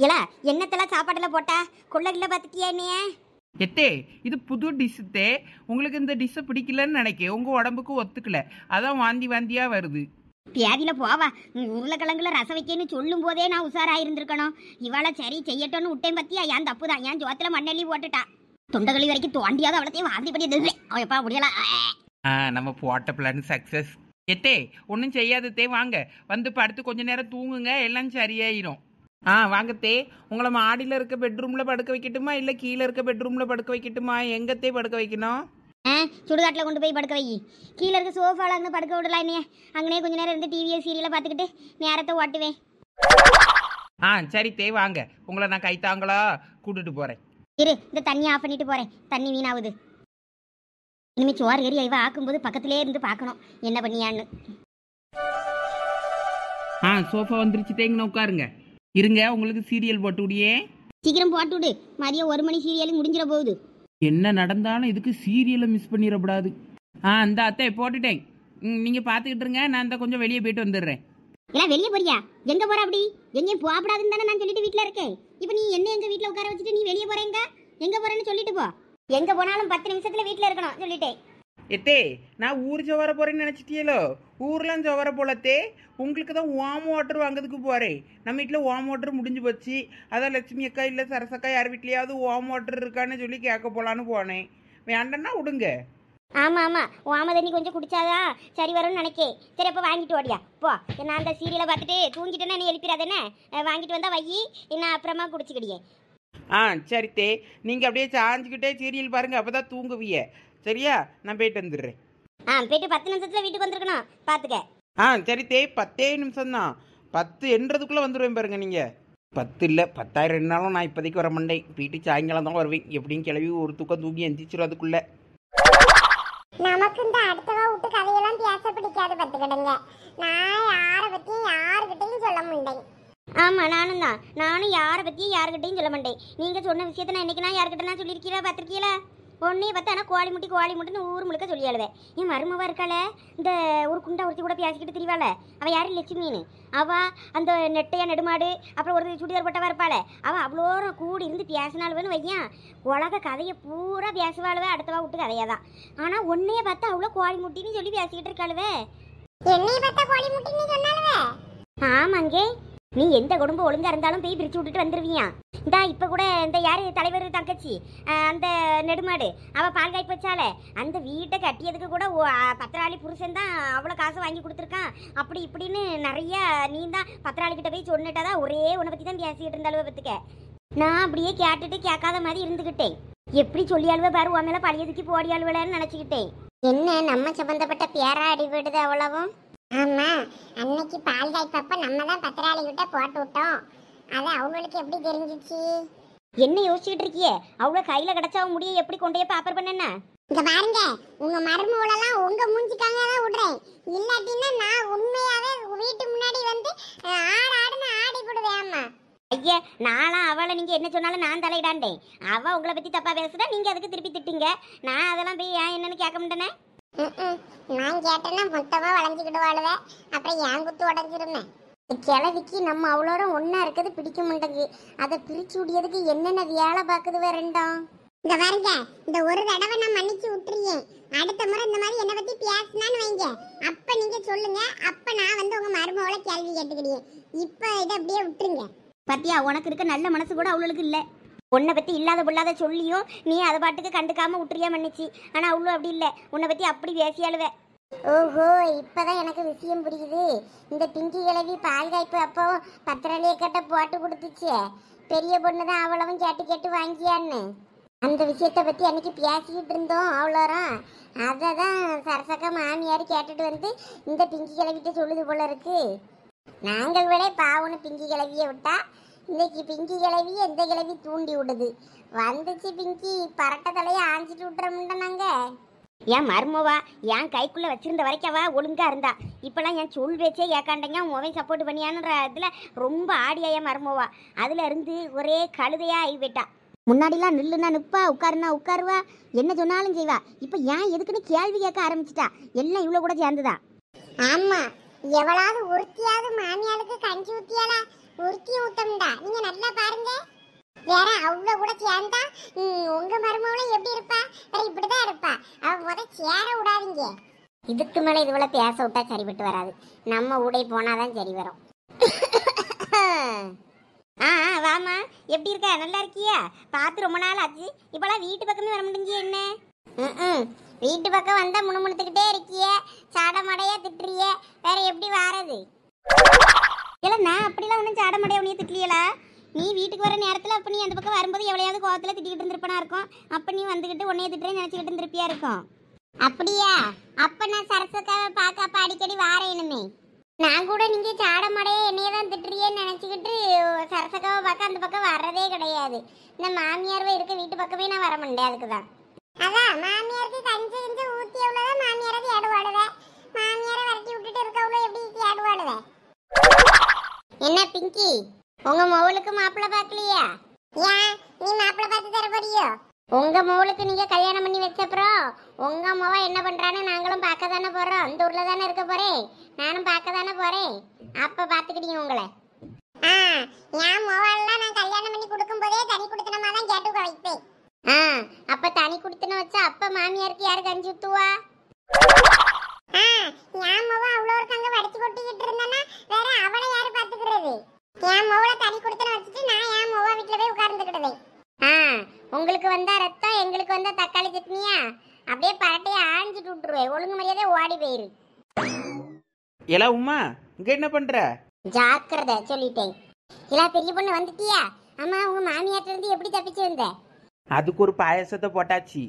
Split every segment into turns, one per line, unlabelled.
இல்ல என்னத்தெல்லாம் சாப்பாடுல போட்டா கொள்ளகில்ல பாத்துட்டியா என்னைய?
எத்தே இது புது டிஷ்ஷுத்தே. உங்களுக்கு இந்த டிஷ்ஷை பிடிக்கலன்னு நினைக்க, உங்க உடம்புக்கு ஒத்துக்கல, அதான் வாந்தி வாந்தியா வருது.
பியாதியில போவா. உருளைக்கிழங்குல ரசம் வைக்கன்னு சொல்லும் போதே நான் உஷாராயிருந்திருக்கணும். இவாள சரி செய்யட்டோன்னு விட்டேன் பத்தியா, என் தப்பு தான். என் ஜோத்துல மண்ணெல்லி போட்டுட்டா. தொண்டகளி வரைக்கும் தோண்டியாவது அவளத்தையும் வாந்தி பண்ணி அவப்பா முடியல.
நம்ம போட்ட பிளான் சக்சஸ். எத்தே ஒன்றும் செய்யாதத்தே, வாங்க வந்து படுத்து கொஞ்ச நேரம் தூங்குங்க, எல்லாம் சரியாயிரும். வாங்கத்தே. உங்களை மாடியில் இருக்க பெட்ரூமில் படுக்க வைக்கட்டுமா, இல்லை கீழே இருக்க பெட்ரூமில் படுக்க வைக்கட்டுமா? எங்கத்தே படுக்க வைக்கணும்?
சுடுகாட்டில் கொண்டு போய் படுக்க வை. கீழே இருக்க சோஃபாவில் அங்கே படுக்க விடலாம் என்னைய. அங்கனே கொஞ்ச நேரம் இருந்து டிவியை சீரியலை பார்த்துக்கிட்டு நேரத்தை ஓட்டுவேன்.
சரி தே, வாங்க. உங்களை நான் கைத்தாங்களா கூட்டிட்டு போகிறேன்.
இரு, இந்த தண்ணி ஆஃப் பண்ணிட்டு போகிறேன். தண்ணி வீணாகுது. இனிமே சோறு ஏறி ஐவா ஆக்கும்போது பக்கத்திலே இருந்து பார்க்கணும் என்ன பண்ணியான்னு.
சோஃபா வந்துருச்சு, தேங்கன்னு உட்காருங்க. இருங்க, உங்களுக்கு சீரியல் போட்டு விடியே.
சீக்கிரம் போட்டு விடு, மதியம் 1 மணி சீரியல் முடிஞ்சிட போகுது.
என்ன நடந்தாலும் இதுக்கு சீரியலை மிஸ் பண்ணிடக்கூடாது. இந்த அத்தை போட்டுட்டேன், நீங்கள் பார்த்துக்கிட்டு இருங்க. நான் இந்த கொஞ்சம் வெளியே போயிட்டு வந்துடுறேன்.
எல்லாம் வெளியே போறியா? எங்கே போற? அப்படி எங்கேயும் போகப்படாதுன்னு தானே நான் சொல்லிட்டு வீட்டில் இருக்கேன். இப்போ நீ என்ன எங்கள் வீட்டில் உட்கார வச்சுட்டு நீ வெளியே போகிறேங்க? எங்கே போகிறேன்னு சொல்லிட்டு போ. எங்கே போனாலும் 10 நிமிஷத்தில் வீட்டில் இருக்கணும் சொல்லிட்டேன்.
எத்தே நான் ஊர் ஜவர போறேன்னு நினைச்சிட்டியலோ? ஊர்லாம் ஜவர போலத்தே. உங்களுக்கு தான் வாம் வாட்டர் வாங்கிறதுக்கு போறேன். நம்ம வீட்டில் வாம் வாட்டர் முடிஞ்சு போச்சு. அதான் லட்சுமி அக்கா இல்லை சரசக்கா யார் வீட்லையாவது வாம் வாட்டர் இருக்கான்னு சொல்லி கேட்க போலான்னு போனேன். வேண்டான்னா விடுங்க.
ஆமாம் ஆமாம், வாம தண்ணி கொஞ்சம் குடிச்சாதான் சரி வரும்னு நினைக்கேன். சரி அப்போ வாங்கிட்டு ஓடியா போ. நான் அந்த சீரியலை பார்த்துட்டு தூங்கிட்டேன்னா நீ எழுப்பிடாதானே. வாங்கிட்டு வந்தால் வை, நான் அப்புறமா குடிச்சிக்கிடியே.
சரி தே, நீங்கள் அப்படியே சாஞ்சிக்கிட்டே சீரியல் பாருங்க, அப்போ தான் தூங்குவிய. சரியா? நான் போயிட்டு வந்துடுறேன்.
போயிட்டு 10 நிமிஷத்தில் வீட்டுக்கு வந்துருக்கணும் பார்த்துக்க.
சரி தே, 10 நிமிஷம்தான். 10 என்றதுக்குள்ளே வந்துடுவேன் பாருங்க. நீங்கள் 10 இல்லை 10,000 என்னாலும் நான் இப்போதைக்கு வர மாட்டேன். வீட்டுக்கு சாயங்காலம் தான் வருவேன். எப்படியும் கிளவி ஒரு தூக்கம் தூங்கி எந்திரிச்சிடும் அதுக்குள்ளே.
நமக்கு இந்த அடுத்தவா விட்டு கதையெல்லாம் பேச பிடிக்காது பார்த்துக்கிடுங்க. நான் யாரை பற்றியும் யாருக்கிட்டையும் சொல்ல முடியேன்.
ஆமாம் நானும் தான். நானும் யாரை பற்றியும் யாருக்கிட்டையும் சொல்ல மாட்டேன். நீங்கள் சொன்ன விஷயத்தை நான் இன்றைக்கி நான் யாருக்கிட்ட நான் சொல்லியிருக்கீங்களா பார்த்துருக்கீங்களா? ஒன்றையும் பார்த்தா ஆனால் கோழி முட்டின்னு ஊர் முழுக்க சொல்லி அழுவேன். என் மருமவா இருக்காள, இந்த ஒரு குண்டா ஒருத்தி கூட பேசிக்கிட்டு திரிவாள, அவள் யாரும் லட்சுமின்னு. அவள் அந்த நெட்டையா நெடுமாடு அப்புறம் ஒரு சுடிதார் போட்டவா இருப்பாள். அவள் அவ்வளோ கூடி இருந்து பேசினாளுவேன்னு வையன். உலக கதையை பூரா பேசுவாளுவே அடுத்தவா விட்டு கதையாதான். ஆனால் ஒன்றையே பார்த்தா அவ்வளோ கோழி முட்டின்னு சொல்லி பேசிக்கிட்டு இருக்காளுவே.
என்னைய பார்த்தா கோழி முட்டின்னு சொன்னாலுவே?
ஆமாங்கே, நீ எந்த குடும்பம் ஒழுங்கா இருந்தாலும் போய் பிரிச்சு விட்டுட்டு வந்துருவியா? இந்தா இப்போ கூட இந்த யார் தலைவர் தங்கச்சி அந்த நெடுமாடு அவள் பால் காய்ப்பு வச்சாலே அந்த வீட்டை கட்டியதுக்கு கூட பத்திராளி புருஷன் தான் அவ்வளோ காசு வாங்கி கொடுத்துருக்கான். அப்படி இப்படின்னு நிறைய நீ தான் பத்திராளிக்கிட்ட போய் சொன்னிட்டதான் ஒரே உன்னை பற்றி தான் பேசிக்கிட்டு இருந்தாலும் பத்துக்க. நான் அப்படியே கேட்டுட்டு கேட்காத மாதிரி இருந்துக்கிட்டேன். எப்படி சொல்லியாளுவே பாரு, உன் மேலே பழையதுக்கு போடியாளுவேன்னு நினச்சிக்கிட்டேன்.
என்ன நம்ம சம்பந்தப்பட்ட பேரா அடிபடுது அவ்வளவும்? ஆமா, அன்னைக்கு பால் காய்ப்பப்ப நம்ம தான் பத்திராளி கிட்ட போட்டு விட்டோம். அது அவங்களுக்கு எப்படி தெரிஞ்சிச்சு?
என்ன யோசிச்சுட்டு இருக்கியே? அவ்வளோ கையில் கிடச்சா முடிய எப்படி கொண்டே பாப்பர் பண்ணேன்னா?
இங்க பாருங்க, உங்க மருமகளெல்லாம் உங்க மூஞ்சிக்காக தான் விடுறேன். இல்லாட்டின்னா நான் உண்மையாவே வீட்டு முன்னாடி வந்து ஆடுன்னு ஆடி போடுவேம்மா.
ஐயா, நானும் அவளை நீங்கள் என்ன சொன்னாலும் நான் தலையிடாண்டேன். அவள் உங்களை பற்றி தப்பாக பேசுகிறா, நீங்கள் அதுக்கு திருப்பி திட்டிங்க. நான் அதெல்லாம் போய் ஏன் என்னன்னு கேட்க மாட்டேனே.
நான் கேட்டேன்னா மொத்தமா வளைஞ்சுக்கிட்டு வாழுவேன். அப்புறம் என் குத்து உடஞ்சிருமே.
கிழவிக்கு நம்ம அவ்வளோ ஒன்றா இருக்கிறது பிடிக்க மாட்டேங்குது. அதை பிரிச்சு விடியதுக்கு என்னென்ன வேலை பார்க்குது வேறண்டாம்.
இங்க பாருங்க, இந்த ஒரு தடவை நான் மன்னிச்சு விட்டுறேன். அடுத்த முறை இந்த மாதிரி என்னை பத்தி பேசினான்னு வைங்க, அப்ப நீங்க சொல்லுங்க. அப்ப நான் வந்து உங்க மருமகளை கேள்வி கேட்டுக்கிட்டேன். இப்ப இதை அப்படியே விட்டுருங்க.
பத்தியா, உனக்கு இருக்க நல்ல மனசு கூட அவளுக்கு இல்லை. உன்னை பற்றி இல்லாத பொல்லாத சொல்லியும் நீ அதை பாட்டுக்கு கண்டுக்காம விட்டுறியா மன்னிச்சு. ஆனால் அவ்வளோ அப்படி இல்லை, உன்னை பற்றி அப்படி பேசியாளுவே.
ஓஹோ, இப்பதான் எனக்கு விஷயம் புரியுது. இந்த பிங்கி கிழவி பால் காய்ப்பு அப்போ பத்திரலையை கட்ட போட்டு கொடுத்துச்சு. பெரிய பொண்ணு தான் அவ்வளவும் கேட்டு கேட்டு வாங்கியான்னு அந்த விஷயத்தை பற்றி அன்னைக்கு பேசிக்கிட்டு இருந்தோம் அவ்வளோரம். அதை தான் சரசக்கா மாமியார் கேட்டுட்டு வந்து இந்த பிங்கி கிழவிட்ட சொல்லுது போல இருக்கு. நாங்கள் விட பாவனு பிங்கி கிழவியை விட்டா இன்னைக்கு பிங்கி கிழவியை எந்த கிழவி தூண்டி விடுது. வந்துச்சு பிங்கி, பரட்டை தலையை ஆஞ்சிட்டு விட்டுறோம்ல நாங்கள்.
என் மருமவா என் கைக்குள்ளே வச்சிருந்த வரைக்கும் அவள் ஒழுங்காக இருந்தா. இப்போலாம் என் சொல் பேச்சே ஏக்காண்டங்க மொபைல் சப்போர்ட் பண்ணியான்ற இதில் ரொம்ப ஆடியா என் மருமவா. அதில் இருந்து ஒரே கழுதையாக ஆகி போயிட்டா. முன்னாடிலாம் நில்லுனா நிற்பா, உட்காருனா உட்காருவா, என்ன சொன்னாலும் செய்வா. இப்போ ஏன் எதுக்குன்னு கேள்வி கேட்க ஆரம்பிச்சிட்டா. எல்லாம் இவ்வளோ கூட சேர்ந்துதான்.
ஆமா, எவளாவது ஒருத்தியாவது மாமியாளுக்கு கஞ்சி ஊத்தியாலா? உருக்கியும் ஊத்தம்டா. நீங்க நல்லா பாருங்க. வேற அவ்வளவு கூட சேர்ந்தா உங்க மருமகளும் எப்படி இருப்பா? வேற இப்படிதான் இருப்பா. அவ முத சேர விடாதீங்க. இதுக்கு மேல இதுவள பேச விட்டா சரிப்பட்டு வராது. நம்ம ஊடே போனாதான் சரி வரும்.
வாமா, எப்படி இருக்க? நல்லா இருக்கியா? பார்த்து ரொம்ப நாள் ஆச்சு. இப்பெல்லாம் வீட்டு பக்கமே வர முடிஞ்சு என்ன?
வீட்டு பக்கம் வந்தா முணுமுணுத்துக்கிட்டே இருக்கிய, சாடமடையா திட்டுறிய, வேற எப்படி வாரது?
இல்ல, நான் அப்படிலாம் ஒன்றும் சாடமடைய உன்னைய திட்டலையலா. நீ வீட்டுக்கு வர நேரத்தில் அப்போ நீ அந்த பக்கம் வரும்போது எவ்வளையாவது கோவத்தில் திட்டிக்கிட்டு இருந்திருப்பனா இருக்கும். அப்போ நீ வந்துக்கிட்டு உன்னைய திட்டுறேன்னு நினச்சிக்கிட்டு இருந்திருப்பியா இருக்கும்.
அப்படியா? அப்ப நான் சரசக்காவை பார்க்க அப்ப அடிக்கடி வாரேனுமே. நான் கூட நீங்க சாடமடையே என்னைய தான் திட்டுறியேன்னு நினைச்சுக்கிட்டு சரசக்காவை பார்க்க அந்த பக்கம் வர்றதே கிடையாது. இந்த மாமியார் இருக்க வீட்டு பக்கமே நான் வர மாட்டேன். அதுக்குதான். அதான் மாமியாருக்கு கஞ்சி கஞ்சி ஊத்தி எவ்வளவுதான் மாமியாரை ஏடுவாடுவேன். மாமியாரை விரட்டி விட்டுட்டு இருக்கவளோ எப்படி ஏடுவாடுவேன்? என்ன பிங்கி, உங்க மவுளுக்கு மாப்பிள்ளை பார்க்கலையா? ஏன் நீ மாப்பிள்ளை பார்த்து தர போறியோ? உங்க மவுளுக்கு நீங்க கல்யாணம் பண்ணி வச்சப்புறம் உங்க அம்மாவா என்ன பண்றான்னு நாங்களும் பார்க்க தானே போறோம். அந்த ஊர்ல தானே இருக்க போறேன். நானும் பார்க்க தானே போறேன். அப்ப பாத்துக்கிட்டீங்க உங்களை. என் மோவாலாம் நான் கல்யாணம் பண்ணி கொடுக்கும் போதே தனி குடுத்தனமா தான் கேட்டு வைப்பேன். அப்ப தனி குடுத்தன வச்சா அப்ப மாமியாருக்கு யாரு கஞ்சி ஊத்துவா? என் மோவா அவ்வளோ இருக்காங்க வடிச்சு கொட்டிக்கிட்டு இருந்தானா வேற அவளை யாரு பாத்துக்கிறது? என் மோவளை தனி குடுத்தன வச்சுட்டு நான் என் மோவா வீட்டுல போய் உட்கார்ந்துக்கிடுவேன். உங்களுக்கு வந்தா ரத்தம், எங்களுக்கு வந்தா தக்காளி சட்னியா? அப்படியே பரட்டையை ஆஞ்சிட்டு விட்டுருவேன். ஒழுங்கு மரியாதை ஓடி போயிரு.
ஏலா உமா, இங்க என்ன பண்ற?
ஜாக்கிரதை சொல்லிட்டேன். இல்ல பெரிய பொண்ணு வந்துட்டியா? அம்மா, உங்க மாமியார்ட்ட இருந்து எப்படி தப்பிச்சு வந்த?
அதுக்கு ஒரு பாயசத்தை போட்டாச்சு.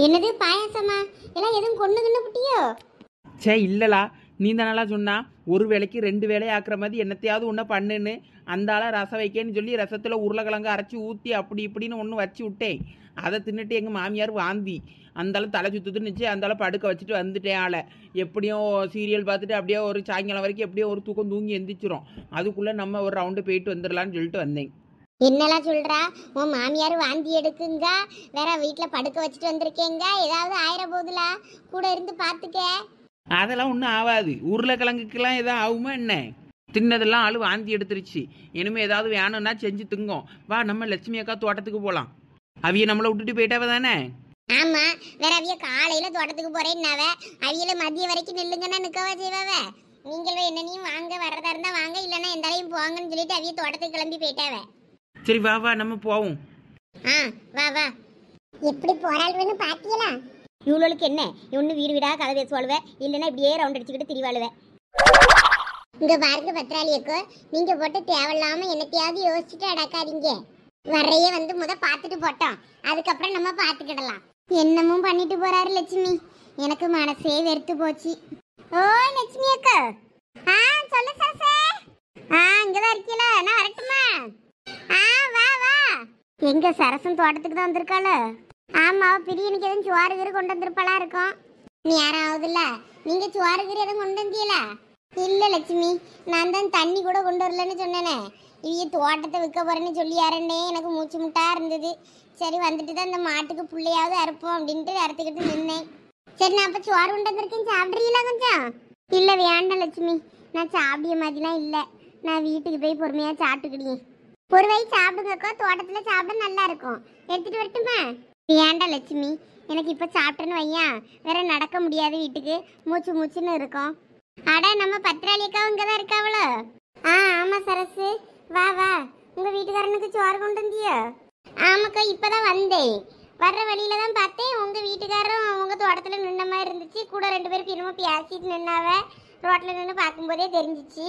என்னது பாயாசமா? எல்லாம் எதுவும் கொண்டு புட்டியோ?
சே இல்லலா, நீ தானலா சொன்னா ஒரு வேளைக்கு 2 வேளை ஆக்குற மாதிரி என்னத்தையாவது ஒன்று பண்ணுன்னு. அந்த ஆளை ரசம் வைக்கேன்னு சொல்லி ரசத்தில் உருளைக்கிழங்கு அரைச்சி ஊற்றி அப்படி இப்படின்னு ஒன்று வச்சு விட்டேன். அதை தின்னுட்டு எங்கள் மாமியார் வாந்தி. அந்தாலும் தலை சுற்றுன்னு நினச்சி அந்தாலும் படுக்க வச்சுட்டு வந்துட்டேன். ஆளை எப்படியும் சீரியல் பார்த்துட்டு அப்படியே ஒரு சாயங்காலம் வரைக்கும் எப்படியோ ஒரு தூக்கம் தூங்கி எந்திரிச்சிரும். அதுக்குள்ளே நம்ம ஒரு ரவுண்டு போயிட்டு வந்துடலான்னு சொல்லிட்டு வந்தேன்.
என்னெல்லாம் சொல்றா? உன் மாமியார் வாந்தி எடுக்குங்க, வேற வீட்டில் படுக்க வச்சுட்டு வந்திருக்கேங்க, ஏதாவது ஆயிர போதுலா? கூட இருந்து பார்த்துக்க.
அதெல்லாம் ஒன்றும் ஆகாது. உருளைக்கிழங்குக்கெல்லாம் எதாவது ஆகுமா என்ன? தின்னதெல்லாம் ஆளு வாந்தி எடுத்துருச்சு. இனிமேல் ஏதாவது வேணும்னா செஞ்சு திங்கும். வா, நம்ம லட்சுமி அக்கா தோட்டத்துக்கு போகலாம். அவிய நம்மளை விட்டுட்டு போயிட்டாவ தானே?
ஆமா, வேற அவிய காலையில தோட்டத்துக்கு போறேன்னாவ. அவியல மதிய வரைக்கும் நில்லுங்கன்னா நிக்கவா செய்வாவ? நீங்களும் என்னனையும் வாங்க வர்றதா இருந்தா வாங்க, இல்லைன்னா எந்தாலையும் போங்கன்னு சொல்லிட்டு அவிய தோட்டத்துக்கு கிளம்பி போயிட்டாவ.
சரி வா வா, நம்ம போவோம்.
வா வா. எப்படி போறாள்னு பாத்தீங்களா?
இவளுக்கு என்ன, ஒன்று வீடு வீடாக கதை பேசுவாளுவே, இல்லைன்னா இப்படியே ரவுண்ட் அடிச்சுக்கிட்டு திரிவாளுவே.
இங்க பாருங்க பத்ராளியக்கோ, நீங்க போட்டு தேவையில்லாம என்னத்தையாவது யோசிச்சுட்டு அடக்காதீங்க. வரைய வந்து முத பாத்துட்டு போட்டோம், அதுக்கப்புறம் நம்ம பாத்துக்கிடலாம். என்னமும் பண்ணிட்டு போறாரு லட்சுமி. எனக்கு மனசே வெறுத்து போச்சு. ஓ லட்சுமி அக்கா. சொல்லு சாசே. இங்கதான் இருக்கீல, நான் வரட்டுமா? வா வா. எங்க சரசன் தோட்டத்துக்கு தான் வந்திருக்காள? ஆமா, பிரியனுக்கு எதுவும் சுவாறுகிற கொண்டு வந்திருப்பாளா இருக்கும். நீ யாராவதுல நீங்க சுவாறுகிற எதுவும் கொண்டு வந்தீங்களா? இல்ல லட்சுமி, நான் தான் தண்ணி கூட கொண்டு வரலன்னு சொன்னேனே. இவ தோட்டத்தை விற்க போறேன்னு சொல்லி யாருன்னே எனக்கு மூச்சு முட்டா இருந்தது. சரி வந்துட்டு தான் இந்த மாட்டுக்கு பிள்ளையாவது அறுப்போம் அப்படின்ட்டு அறுத்துக்கிட்டு நின்னேன். சரி, நான் அப்ப சோறு கொண்டு வந்திருக்கேன், சாப்பிட்றீங்களா கொஞ்சம்? இல்ல வேண்டாம் லட்சுமி, நான் சாப்பிடிய மாதிரிலாம் இல்லை. நான் வீட்டுக்கு போய் பொறுமையா சாப்பிட்டுக்கிட்டேன். ஒரு வயசு சாப்பிடுங்கக்கோ, தோட்டத்துல சாப்பிட நல்லா இருக்கும். எடுத்துட்டு வரட்டுமா? வேண்டாம் லட்சுமி, எனக்கு இப்ப சாப்பிட்டேன்னு வையா, வேற நடக்க முடியாது, வீட்டுக்கு மூச்சு மூச்சுன்னு இருக்கும். அட, நம்ம பத்திராளியக்காவும் இங்கதான் இருக்காவளோ? ஆமா சரசு, வா வா. உங்க வீட்டுக்காரனுக்கு சோறு கொண்டு வந்தியோ? ஆமாக்கா, இப்பதான் வந்தேன். வர்ற வழியில தான் பார்த்தேன் உங்க வீட்டுக்காரரும் உங்க தோட்டத்துல நின்ன மாதிரி இருந்துச்சு. கூட 2 பேருக்கு என்னமோ பேசிட்டு நின்னாவ. ரோட்ல நின்று பார்க்கும்போதே தெரிஞ்சிச்சு.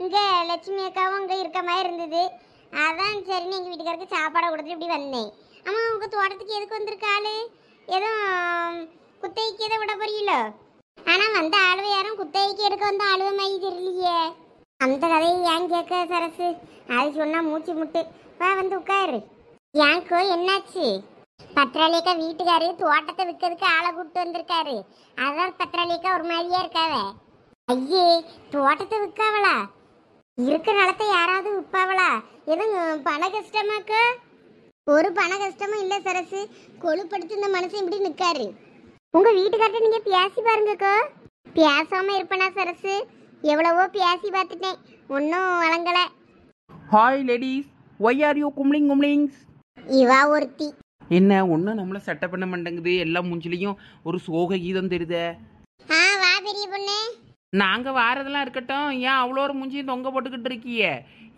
இங்க லட்சுமி அக்காவும் இங்க இருக்க மாதிரி இருந்தது. அதான் சரின்னு எங்க வீட்டுக்காருக்கு சாப்பாடை கொடுத்துட்டு இப்படி வந்தேன். ஆமா, உங்க தோட்டத்துக்கு எதுக்கு வந்திருக்காளு? ஏதோ குத்தகைக்கு எதை விட போறீங்களோ? ஆனா வந்த ஆளுவை யாரும் குத்தகைக்கு எடுக்க வந்த ஆளுவை மாதிரி தெரியலையே. அந்த கதையை ஏன் கேட்க சரசு? அது சொன்னா மூச்சு முட்டு. வா வந்து உட்காரு. ஏன்க்கோ என்னாச்சு? பத்திராளியக்கா வீட்டுக்காரு தோட்டத்தை விற்கிறதுக்கு ஆளை கூப்பிட்டு வந்திருக்காரு. அதான் பத்திராளியக்கா ஒரு மாதிரியா இருக்காவ. ஐயே, தோட்டத்தை விற்காவளா? இருக்க நிலத்தை யாராவது விற்பாவளா? எதுவும் பண கஷ்டமாக்க? ஒரு பண கஷ்டமும் இல்ல சரசு. கொழுப்படுத்து இந்த மனுஷன் இப்படி நிக்காரு. உங்க வீட்டுக்கார்ட்ட நீங்க பேசி பாருங்கக்கோ. பேசாம இருப்பனா சரசு? எவ்வளவோ பேசி பார்த்துட்டேன். ஒன்றும் வழங்கல.
Hi ladies, why are you கும்ளிங் கும்ளிங்ஸ்?
இவா ஒருத்தி.
என்ன ஒன்றும் நம்மளை செட்டப் பண்ண மாட்டேங்குது, எல்லாம் மூஞ்சிலையும் ஒரு சோக கீதம் தெரியுதே.
வா பெரிய பொண்ணு.
நாங்கள் வாரதெல்லாம் இருக்கட்டும், ஏன் அவ்வளோ ஒரு மூஞ்சியும் தொங்க போட்டுக்கிட்டு இருக்கிய?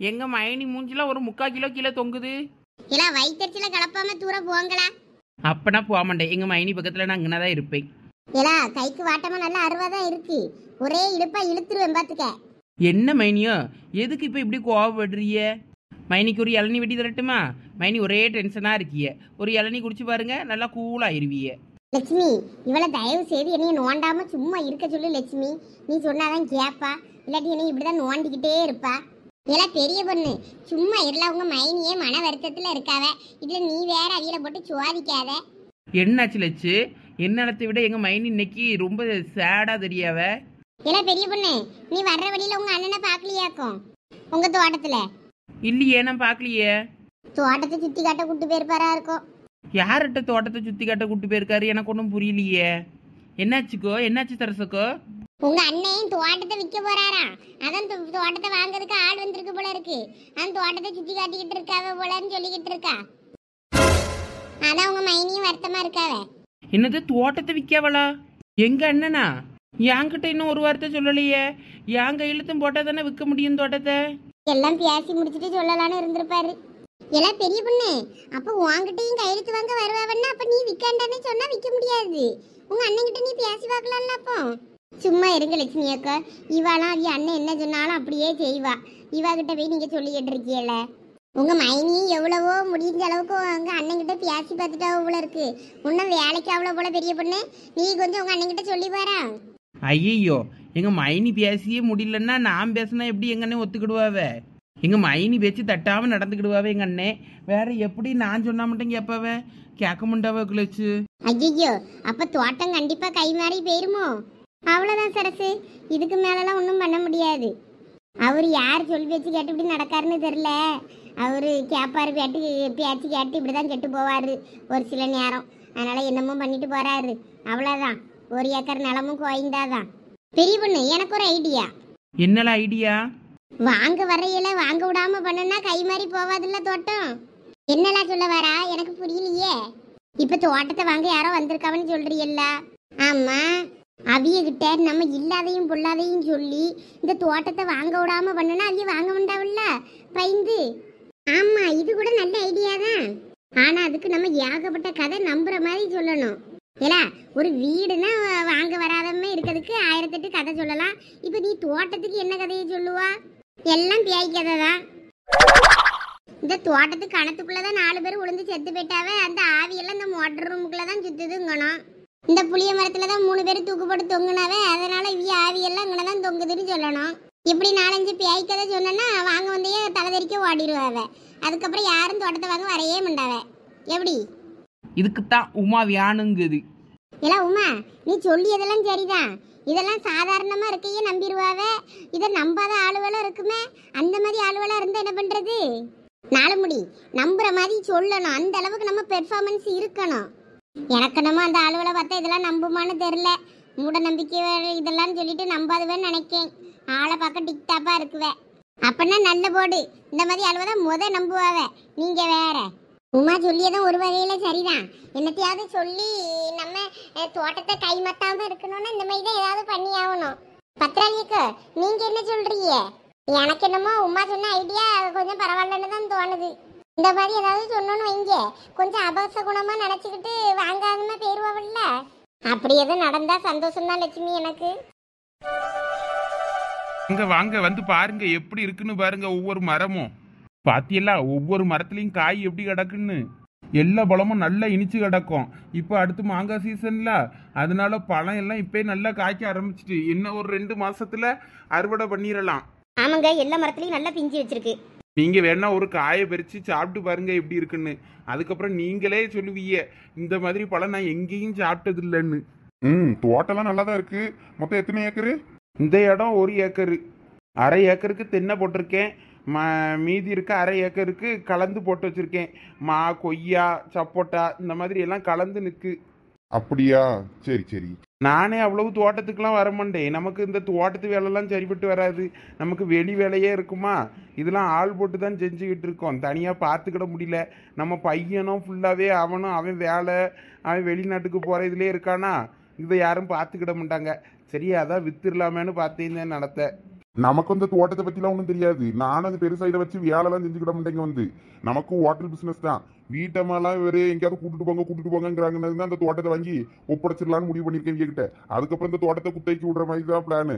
எங்கள் மைனி மூஞ்சிலாம் ஒரு 3/4 கிலோ கீழே தொங்குது.
இல்லை வயிற்றுல கலப்பாம தூர போங்களா?
அப்பனா போக மாட்டேன், எங்கள் மைனி பக்கத்தில் நான் இங்கே தான் இருப்பேன்.
ஏலா கைக்கு வாட்டமா நல்லா அருவாதான் இருக்கு, ஒரே இழுப்பா இழுத்துருவேன் பாத்துக்க.
என்ன மைனியோ, எதுக்கு இப்போ இப்படி கோவப்படுறிய? மைனிக்கு ஒரு இளநீ வெட்டி தரட்டுமா? மைனி ஒரே டென்ஷனாக இருக்கிய, ஒரு இளநீ குடிச்சு பாருங்க, நல்லா கூலாயிருவிய.
லட்சுமி, இவளை தயவு செய்து என்னைய நோண்டாம சும்மா இருக்க சொல்லு லட்சுமி. நீ சொன்னாதான் கேப்பா, இல்லாட்டி என்னை இப்படிதான் நோண்டிக்கிட்டே இருப்பா. இதெல்லாம் பெரிய பொண்ணு, சும்மா இருல. உங்க மைனியே மன வருத்தத்துல இருக்காவ, இதுல நீ வேற அவியலை போட்டு சுவாதிக்காத.
என்னாச்சு லட்சு? என்னத்தை விட எங்கள் மைனி இன்னைக்கு ரொம்ப சேடாக தெரியாவ.
இதெல்லாம் பெரிய பொண்ணு, நீ வர்ற வழியில உங்க அண்ணனை பாக்கலையாக்கும் உங்க தோட்டத்துல?
இல்லையே, நான் பார்க்கலையே.
தோட்டத்தை சுத்தி காட்ட கூட்டு போயிருப்பாரா இருக்கும்.
யார்கிட்ட தோட்டத்தை சுற்றி காட்ட கூட்டு போயிருக்காரு? எனக்கு ஒன்றும் புரியலையே. என்னாச்சுக்கோ, என்னாச்சு தரசக்கோ?
உங்க அண்ணன் தோட்டத்தை விற்க போறாராம், அதான் தோட்டத்தை வாங்குறதுக்கு ஆள் வந்திருக்கு போல இருக்கு. அந்த தோட்டத்தை சுத்தி காட்டிக்கிட்டு இருக்காவ போலன்னு சொல்லிக்கிட்டு இருக்கா. அதான் உங்க மைனியும் வருத்தமா இருக்காவ.
என்னது, தோட்டத்தை விற்காவளா? எங்க அண்ணனா? என்கிட்ட இன்னும் ஒரு வார்த்தை சொல்லலையே. என் கையெழுத்தும் போட்டால் தானே விற்க முடியும் தோட்டத்தை.
எல்லாம் பேசி முடிச்சுட்டு சொல்லலான்னு இருந்திருப்பாரு. எல்லாம் பெரிய பொண்ணு, அப்ப உன்கிட்டயும் கையெழுத்து வாங்க வருவாவன்னா அப்ப நீ விற்காண்டானே சொன்னா விற்க முடியாது. உங்க அண்ணன் கிட்ட நீ பேசி பார்க்கலாம்ல. அப்போ சும்மா இருங்க லட்சுமி அக்கா, இவாலாம் அவ அண்ணன் என்ன சொன்னாலும் அப்படியே செய்வா. இவா கிட்ட போய் நீங்க சொல்லிக்கிட்டு இருக்கீல. உங்க மைனியும் எவ்வளவோ முடிஞ்ச அளவுக்கு உங்க அண்ணன் கிட்ட பேசி பார்த்துட்டா போல இருக்கு. இன்னும் வேலைக்கு அவ்வளோ போல பெரிய பொண்ணு, நீ கொஞ்சம் உங்க அண்ணன் கிட்ட சொல்லி பாரா.
ஐயோ, எங்க மைனி பேசியே முடியலன்னா நான் பேசினா எப்படி எங்க அண்ணன் ஒத்துக்கிடுவாவ? எங்க மைனி பேச்சு தட்டாம நடந்துக்கிடுவாவே எங்க அண்ணே. வேற எப்படி நான் சொன்னா மட்டும் கேட்பாவ? கேட்க மாட்டாவ கிளச்சு.
ஐயோ, அப்ப தோட்டம் கண்டிப்பா கை மாறி போயிருமோ? அவ்வளவுதான் சரசு, இதுக்கு மேலலாம் ஒன்றும் பண்ண முடியாது. அவரு யார் சொல்லி பேச்சு கேட்டு இப்படி நடக்காருன்னு தெரியல. அவரு கேட்பாரு, பேச்சு கேட்டு இப்படிதான் கெட்டு போவாரு ஒரு சில நேரம். அதனால என்னமோ பண்ணிட்டு போறாரு, அவ்வளவுதான். 1 ஏக்கர் நிலமும் கோயந்தாதான். பெரிய பொண்ணு, எனக்கு ஒரு ஐடியா.
என்னல ஐடியா?
வாங்க வரையில வாங்க விடாம பண்ணுனா கை மாறி போவாதுல்ல தோட்டம். என்னெல்லாம் சொல்ல வரா எனக்கு புரியலையே. இப்ப தோட்டத்தை வாங்க யாரோ வந்திருக்காவன்னு சொல்றீல்ல? ஆமா, அவிய கிட்ட நம்ம இல்லாதையும் பொல்லாதையும் சொல்லி இந்த தோட்டத்தை வாங்க விடாம பண்ணுனா அவிய வாங்க வேண்டாவில்ல பயந்து. ஆமா, இது கூட நல்ல ஐடியா தான். ஆனா அதுக்கு நம்ம ஏகப்பட்ட கதை நம்புற மாதிரி சொல்லணும். ஏலா, ஒரு வீடுனா வாங்க வராதமே இருக்கிறதுக்கு 1008 கதை சொல்லலாம். இப்ப நீ தோட்டத்துக்கு என்ன கதையை சொல்லுவா? எல்லாம் பேய் கதை தான். இந்த தோட்டத்து கணத்துக்குள்ளதான் 4 பேர் உளுந்து செத்து போயிட்டாவே. அந்த ஆவியெல்லாம் இந்த மோட்டர் ரூமுக்குள்ளதான் சுத்துதுங்கணும். இந்த புளிய மரத்துலதான் 3 பேர் தூக்கு போட்டு தொங்குனாவே, அதனால இவ்விய ஆவியெல்லாம் இங்கனதான் தொங்குதுன்னு சொல்லணும். இப்படி 4-5 பேய் கதை சொன்னா வாங்க வந்தையே தலைதறிக்க ஓடிடுவாவ. அதுக்கப்புறம் யாரும் தோட்டத்தை வாங்க வரையே மாட்டாவ. எப்படி?
இதுக்குத்தான் உமா வியானுங்குது.
இல்ல உமா, நீ சொல்லியதெல்லாம் சரிதான். இதெல்லாம் சாதாரணமா இருக்கையே நம்பிடுவாவ. இதை நம்பாத ஆளுவெல்லாம் இருக்குமே, அந்த மாதிரி ஆளுவெல்லாம் இருந்தா என்ன பண்றது? நாலுமுடி நம்புற மாதிரி சொல்லணும். அந்த அளவுக்கு நம்ம பெர்ஃபார்மன்ஸ் இருக்கணும். எனக்கு நம்ம அந்த ஆளுவலை பார்த்தா இதெல்லாம் நம்புமான்னு தெரியல. மூட நம்பிக்கை இதெல்லாம் சொல்லிட்டு நம்பாதுவேன்னு நினைக்கேன். ஆளை பார்க்க டிக்டாப்பா இருக்குவேன். அப்பன்னா நல்ல போடு, இந்த மாதிரி ஆளுவதான் நம்புவாவ. நீங்க வேற. உமா சொல்லியதும் ஒரு வகையில சரிதான். என்னத்தையாவது சொல்லி நம்ம தோட்டத்தை கைமத்தாம இருக்கணும்னா இந்த மாதிரி தான் ஏதாவது பண்ணி ஆகணும். பத்ராலியக்கு நீங்க என்ன சொல்றீங்க? எனக்கு என்னமோ உமா சொன்ன ஐடியா கொஞ்சம் பரவாயில்லன்னு தான் தோணுது. இந்த மாதிரி ஏதாவது சொன்னோன்னு வைங்க, கொஞ்சம் அபச குணமா நினைச்சுக்கிட்டு வாங்காதமா போயிருவாவில்ல. அப்படி எதுவும் நடந்தா சந்தோஷம் தான் லட்சுமி எனக்கு.
இங்க வாங்க, வந்து பாருங்க எப்படி இருக்குன்னு பாருங்க. ஒவ்வொரு மரமும் பாத்தியெல்லாம், ஒவ்வொரு மரத்துலயும் காய் எப்படி கிடக்குன்னு. எல்லா பழமும் நல்லா இனிச்சு கிடக்கும். இப்போ அடுத்து மாங்காய் சீசன்ல, அதனால பழம் எல்லாம் இப்பயே நல்லா காய்க்க ஆரம்பிச்சிட்டு இன்னும் ஒரு 2 மாசத்துல அறுவடை பண்ணிடலாம்.
ஆமாங்க, எல்லா மரத்துலயும் நல்லா பிஞ்சு வச்சிருக்கு.
நீங்க வேணா ஒரு காயை பறிச்சு சாப்பிட்டு பாருங்க எப்படி இருக்குன்னு. அதுக்கப்புறம் நீங்களே சொல்லுவீங்க, இந்த மாதிரி பழம் நான் எங்கேயும் சாப்பிட்டது இல்லைன்னு.
தோட்டம்லாம் நல்லா தான் இருக்கு. மொத்தம் எத்தனை ஏக்கரு?
இந்த இடம் 1 ஏக்கரு. 1/2 ஏக்கருக்கு தென்னை போட்டிருக்கேன். மீதி இருக்க 1/2 ஏக்கருக்கு கலந்து போட்டு வச்சிருக்கேன். மா, கொய்யா, சப்போட்டா இந்த மாதிரி எல்லாம் கலந்து நிற்கு.
அப்படியா? சரி சரி.
நானே அவ்வளவு தோட்டத்துக்கெல்லாம் வர மாட்டேன். நமக்கு இந்த தோட்டத்து வேலைலாம் சரிப்பட்டு வராது. நமக்கு வெளி வேலையே இருக்குமா, இதெல்லாம் ஆள் போட்டு தான் செஞ்சுக்கிட்டு இருக்கோம். தனியாக பார்த்துக்கிட முடியல. நம்ம பையனும் ஃபுல்லாகவே அவன் வேலை, அவன் வெளிநாட்டுக்கு போகிற இதுலேயே இருக்கானா, இதை யாரும் பார்த்துக்கிட மாட்டாங்க. சரி, அதான் வித்துடலாமேன்னு பார்த்தேன் நடத்த.
நமக்கு அந்த தோட்டத்தை பத்திலாம் ஒன்றும் தெரியாது. நானும் அது பெருசா இதை வச்சு வேலைலாம் செஞ்சுக்கிட மாட்டேங்க. நமக்கும் ஹோட்டல் பிசினஸ் தான். வீட்டம்மாலாம் வேறு எங்கேயாவது கூட்டிட்டு போங்கிறாங்கன்னு அந்த தோட்டத்தை வாங்கி ஒப்படைச்சிடலான்னு முடிவு பண்ணியிருக்கேன் கிட்ட. அதுக்கப்புறம் இந்த தோட்டத்தை குத்தைக்கு விடுற மாதிரி தான் பிளானு.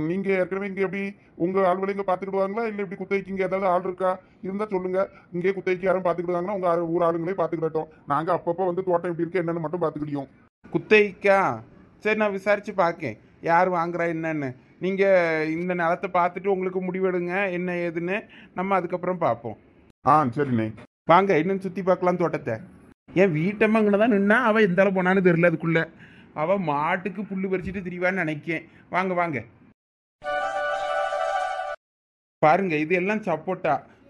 நீங்க ஏற்கனவே இங்க எப்படி உங்க ஆள்களை இங்க பாத்துக்கிடுவாங்களா, இல்ல இப்படி குத்தைக்கு இங்க ஏதாவது ஆள் இருக்கா இருந்தா சொல்லுங்க. இங்கே குத்தைக்கு யாரும் பாத்துக்கிடுவாங்கன்னா உங்க ஊர் ஆளுங்களே பாத்துக்கிட்டோம். நாங்க அப்பப்போ வந்து தோட்டம் எப்படி இருக்கு என்னன்னு மட்டும் பாத்துக்கிடியோம்.
குத்தைக்கா? சரி, நான் விசாரிச்சு பார்க்கேன் யார் வாங்குறா என்னன்னு. நீங்கள் இந்த நிலத்தை பார்த்துட்டு உங்களுக்கு முடிவெடுங்க என்ன ஏதுன்னு. நம்ம அதுக்கப்புறம் பார்ப்போம்.
சரிண்ணே.
வாங்க, இன்னும் சுற்றி பார்க்கலாம் தோட்டத்தை. என் வீட்டம்மங்கன்னு தான் நின்னா அவள் எந்த அளவு போனான்னு தெரியல. அதுக்குள்ளே அவள் மாட்டுக்கு புல்லு பறிச்சுட்டு திரிவான்னு நினைக்கேன். வாங்க வாங்க பாருங்க, இது எல்லாம்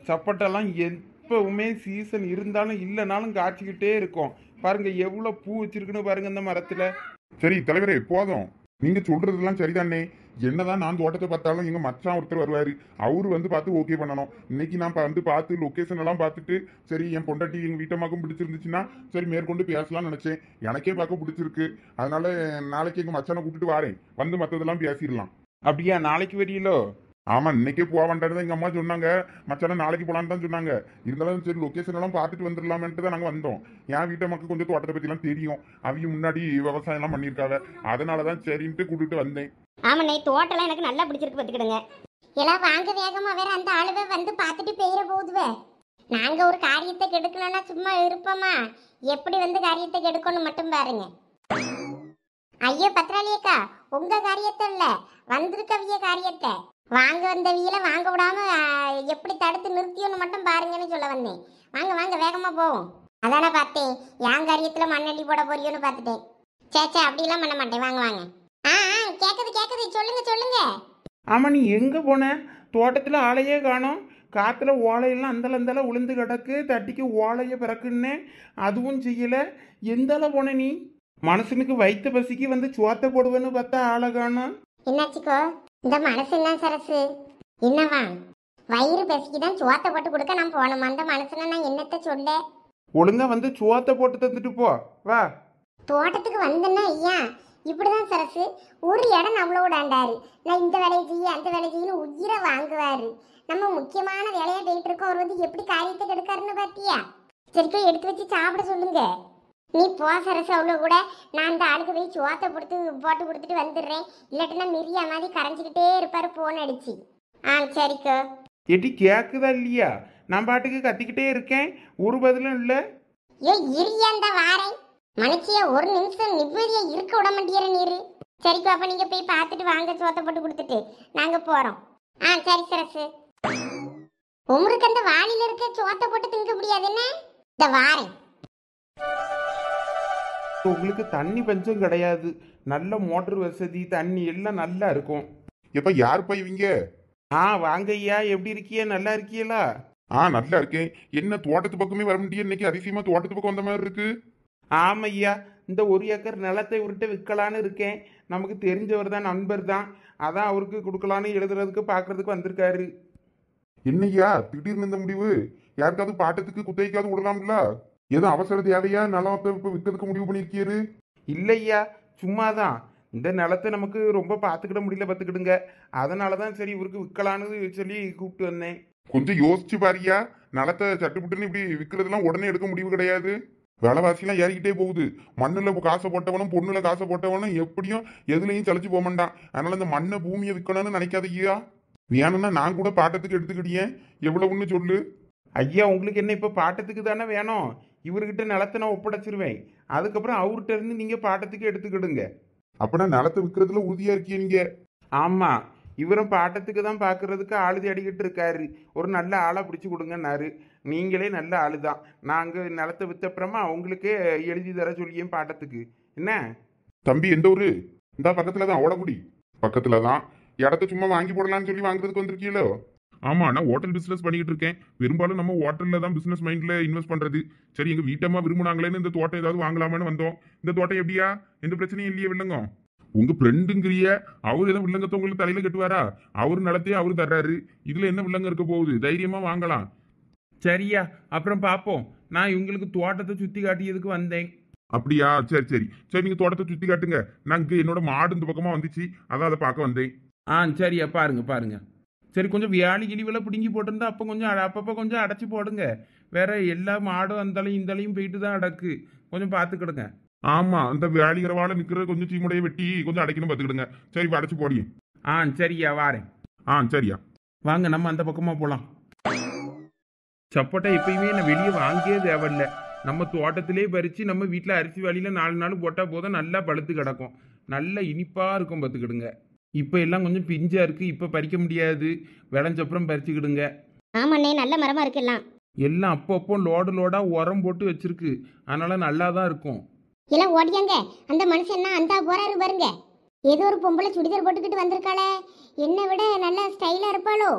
சப்போட்டாலாம் எப்பவுமே சீசன் இருந்தாலும் இல்லைனாலும் காய்ச்சிக்கிட்டே இருக்கும். பாருங்க எவ்வளோ பூ வச்சிருக்குன்னு பாருங்க இந்த மரத்தில்.
சரி தலைவரே, போதும். நீங்க சொல்றதெல்லாம் சரிதானே. என்னதான் நான் தோட்டத்தை பார்த்தாலும் எங்க மச்சான் ஒருத்தர் வருவாரு. அவரு வந்து பார்த்து ஓகே பண்ணணும். இன்னைக்கு நான் வந்து பார்த்து லொகேஷன் எல்லாம் பார்த்துட்டு சரி என் பொண்டாட்டி எங்க வீட்டம்மாக்கும் பிடிச்சிருந்துச்சுன்னா சரி மேற்கொண்டு பேசலாம்னு நினைச்சேன். எனக்கே பார்க்க பிடிச்சிருக்கு. அதனால நாளைக்கு எங்க மச்சானை கூப்பிட்டு வாரேன், வந்து மற்றதெல்லாம் பேசிடலாம்.
அப்படியா? நாளைக்கு வரீங்களோ?
ஆமா, இன்னைக்கே போக வேண்டாம் எங்க அம்மா சொன்னாங்க. மச்சான நாளைக்கு போலான்னு தான் சொன்னாங்க. இருந்தாலும் சரி லொகேஷன் எல்லாம் பார்த்துட்டு வந்துடலாமேன்ட்டு தான் நாங்க வந்தோம். என் வீட்டம்மாக்கு கொஞ்சம் தோட்டத்தை பத்தி எல்லாம் தெரியும். அவங்க முன்னாடி விவசாயம் எல்லாம் பண்ணியிருக்காங்க. அதனாலதான் சரின்ட்டு கூட்டிட்டு வந்தேன்.
ஆமாண்ணே, தோட்டம்லாம் எனக்கு நல்லா பிடிச்சிருக்கு பார்த்துக்கிடுங்க.
எல்லாம் வாங்க வேகமா வேற அந்த ஆளுவே வந்து பார்த்துட்டு பெயர போகுதுவே. நாங்க ஒரு காரியத்தை கெடுக்கணும்னா சும்மா இருப்போமா? எப்படி வந்து காரியத்தை கெடுக்கணும் மட்டும் பாருங்க. ஐயோ பத்ராளியக்கா, உங்க காரியத்தை இல்ல வந்திருக்கவிய காரியத்தை வாங்க வந்தவியில வாங்க விடாம எப்படி தடுத்து நிறுத்தியோன்னு மட்டும் பாருங்கன்னு சொல்ல வந்தேன். வாங்க வாங்க வேகமா போவோம். அதானே பார்த்தேன், என் காரியத்துல மண்ணெண்ணி போட போறியோன்னு பார்த்துட்டேன். சேச்சா அப்படிலாம் பண்ண மாட்டேன். வாங்க வாங்க. கேக்குது சொல்லுங்க.
ஆமா, நீ எங்க போன? தோட்டத்துல ஆளையே காணோம். காத்துல ஓலையெல்லாம் அந்தல உளுந்து கிடக்கு. தட்டிக்கு ஓலைய பிறக்குன்னு அதுவும் செய்யல. எந்தால போன நீ? மனுஷனுக்கு வயிற்று பசிக்கு வந்து சோத்த போடுவேன்னு பார்த்தா ஆளை காணோம்.
என்னாச்சுக்கோ இந்த மனசு என்ன சரசு? என்னவா வயிறு பசிக்குதான் சோத்த போட்டு கொடுக்க நான் போனோம். அந்த மனசுல நான் என்னத்த சொல்ல?
ஒழுங்கா வந்து சோத்த போட்டு தந்துட்டு போ. வா.
தோட்டத்துக்கு வந்தேன்னா ஐயா இப்படிதான் சரசு. ஒரு இடம் நம்மளோடாண்டாரு. நான் இந்த வேலையை செய்ய அந்த வேலையை செய்யணும் உயிரை வாங்குவாரு. நம்ம முக்கியமான வேலையா போயிட்டு இருக்கோம். அவர் வந்து எப்படி காரியத்தை கெடுக்காருன்னு பாத்தியா? சரிக்கோ எடுத்து வச்சு சாப்பிட சொல்லுங்க. நீ போ சரசு. அவ்வளோ கூட நான் அந்த ஆளுக்கு போய் சோத்தை போட்டு கொடுத்துட்டு வந்துடுறேன். இல்லாட்டினா மிரியா மாதிரி கரைஞ்சிக்கிட்டே இருப்பாரு போன் அடிச்சு. சரிக்கோ.
எட்டி கேக்குதா இல்லையா? நான் பாட்டுக்கு கத்திக்கிட்டே இருக்கேன், ஒரு பதிலும் இல்லை.
இரியா இந்த வாரேன். மனுஷிய ஒரு நிமிஷம் நிம்மதியா இருக்க விட மாட்டேற நீரு. சரிக்கோ, அப்ப நீங்க போய் பார்த்துட்டு வாங்க. சோத்தை போட்டு கொடுத்துட்டு நாங்க போறோம். சரி சரசு. உங்களுக்கு அந்த வாளியில இருக்க சோத்தை போட்டு திங்க முடியாது என்ன? இந்த வாரேன்.
உங்களுக்கு தண்ணி பஞ்சம் கிடையாது. நல்ல மோட்டர் வசதி, தண்ணி எல்லாம் நல்லா இருக்கும்.
எப்ப யார் போய்வீங்க?
வாங்க ஐயா, எப்படி இருக்கிய? நல்லா இருக்கியலா?
நல்லா இருக்கேன். என்ன தோட்டத்து பக்கமே வர முடியும்? இன்னைக்கு அதிசயமா தோட்டத்து பக்கம் வந்த மாதிரி இருக்கு.
ஆமா ஐயா, இந்த 1 ஏக்கர் நிலத்தை விட்டு விற்கலான்னு இருக்கேன். நமக்கு தெரிஞ்சவர் தான், நண்பர் தான். அதான் அவருக்கு கொடுக்கலான்னு எழுதுறதுக்கு பார்க்கறதுக்கு வந்திருக்காரு.
என்னையா திடீர்னு இந்த முடிவு? யாருக்காவது பாட்டத்துக்கு குத்தைக்காவது விடலாம்ல? ஏதோ அவசர தேவையா நிலத்தை இப்ப விற்கிறதுக்கு முடிவு பண்ணிருக்கியாரு?
இல்லையா, சும்மாதான். இந்த நிலத்தை நமக்கு ரொம்ப பார்த்துக்கிட முடியல, பார்த்துக்கிடுங்க. அதனாலதான் சரி இவருக்கு விற்கலான்னு சொல்லி கூப்பிட்டு வந்தேன்.
கொஞ்சம் யோசிச்சு பாரியா. நிலத்தை சட்டுப்புட்டுன்னு இப்படி விற்கிறதுலாம் உடனே எடுக்க முடிவு கிடையாது. விலைவாசிலாம் ஏறிக்கிட்டே போகுது. மண்ணுல காசை போட்டவனும் பொண்ணுல காசை போட்டவனும் எப்படியும் எதுலையும் சளிச்சு போக மாட்டான். அதனால இந்த மண்ணை பூமியை விற்கணும்னு நினைக்காதீயா. வேணும்னா நான் கூட பாட்டத்துக்கு எடுத்துக்கிட்டேன். எவ்வளவுன்னு சொல்லு.
ஐயா, உங்களுக்கு என்ன இப்ப பாட்டத்துக்கு தானே வேணும்? இவர்கிட்ட நிலத்தை நான் ஒப்படைச்சிருவேன். அதுக்கப்புறம் அவர்கிட்ட இருந்து நீங்க பாட்டத்துக்கு எடுத்துக்கிடுங்க.
அப்பனா நிலத்தை விற்கிறதுல உறுதியா இருக்கீங்க நீங்க?
ஆமா, இவரும் பாட்டத்துக்கு தான் பாக்குறதுக்கு ஆளு தேடிக்கிட்டு இருக்காரு. ஒரு நல்ல ஆளா பிடிச்சு கொடுங்கன்னாரு. நீங்களே நல்ல ஆளு தான். நாங்க நிலத்தை வித்தப்புறமா அவங்களுக்கே எழுதி தர சொல்லியும் பாட்டத்துக்கு. என்ன
தம்பி, எந்த ஊரு? இந்த பக்கத்துலதான், ஓடக்குடி பக்கத்துலதான். இடத்த சும்மா வாங்கி போடலாம்னு சொல்லி வாங்குறதுக்கு வந்திருக்கீங்களோ? ஆமா, நான் ஹோட்டல் பிசினஸ் பண்ணிட்டு இருக்கேன். பெரும்பாலும் நம்ம ஹோட்டல்ல தான் பிசினஸ் மைண்ட்ல இன்வெஸ்ட் பண்றது. சரி, எங்க வீட்டம்மா விரும்புனாங்களேன்னு இந்த தோட்டம் ஏதாவது வாங்கலாமான்னு வந்தோம். இந்த தோட்டம் எப்படியா? எந்த பிரச்சனையும் இல்லையே? வில்லுங்க உங்க ஃப்ரெண்டுங்கிறிய அவர் ஏதோ வில்லங்கத்தை உங்களுக்கு தலையில கட்டுவாரா? அவரு நிலத்தையே அவரு தர்றாரு. இதுல என்ன வில்லங்க இருக்க போகுது? தைரியமா வாங்கலாம்.
சரியா, அப்புறம் பார்ப்போம். நான் இவங்களுக்கு தோட்டத்தை சுத்தி காட்டியதுக்கு வந்தேன்.
அப்படியா? சரி சரி சரி, நீங்க தோட்டத்தை சுத்தி காட்டுங்க. நான் இங்க என்னோட மாடு இந்த பக்கமா வந்துச்சு, அதான் அதை பார்க்க வந்தேன்.
சரியா, பாருங்க பாருங்க. சரி, கொஞ்சம் வியாழி கிழிவெல்லாம் பிடுங்கி போட்டிருந்தா அப்போ கொஞ்சம் அப்பப்போ கொஞ்சம் அடைச்சி போடுங்க. வேற எல்லா மாடும் அந்தலையும் இந்தலையும் போயிட்டு தான் அடக்கு. கொஞ்சம் பார்த்துக்கிடுங்க.
ஆமா, அந்த வேலிகிற வாழை நிக்கிற கொஞ்சம் சீமுடைய வெட்டி கொஞ்சம் அடைக்கணும் பார்த்துக்கிடுங்க. சரி, அடைச்சு போடியும்.
சரியா, வாரேன்.
சரியா.
வாங்க, நம்ம அந்த பக்கமா போலாம். சப்போட்டா எப்பயுமே நான் வெளியே வாங்கியே தேவையில்ல. நம்ம தோட்டத்திலே பறிச்சு நம்ம வீட்டில் அரிசி வேலையில 4 நாள் போட்டால் போதும், நல்லா பழுத்து கிடக்கும். நல்ல இனிப்பா இருக்கும் பார்த்துக்கிடுங்க. இப்போ எல்லாம் கொஞ்சம் பிஞ்சா இருக்கு, இப்போ பறிக்க முடியாது. விளைஞ்சப்புறம் பறிச்சுக்கிடுங்க.
ஆமாண்ணே, நல்ல மரமா இருக்கு எல்லாம்.
எல்லாம் அப்பப்போ லோடு லோடா உரம் போட்டு வச்சிருக்கு, அதனால நல்லா தான் இருக்கும்.
எல்லாம் ஓடியாங்க. அந்த மனுஷன் அந்த போறாரு பாருங்க. ஏதோ ஒரு பொம்பளை சுடிதார் போட்டுக்கிட்டு வந்திருக்காளே, என்னை விட நல்ல ஸ்டைலா இருப்பாளோ.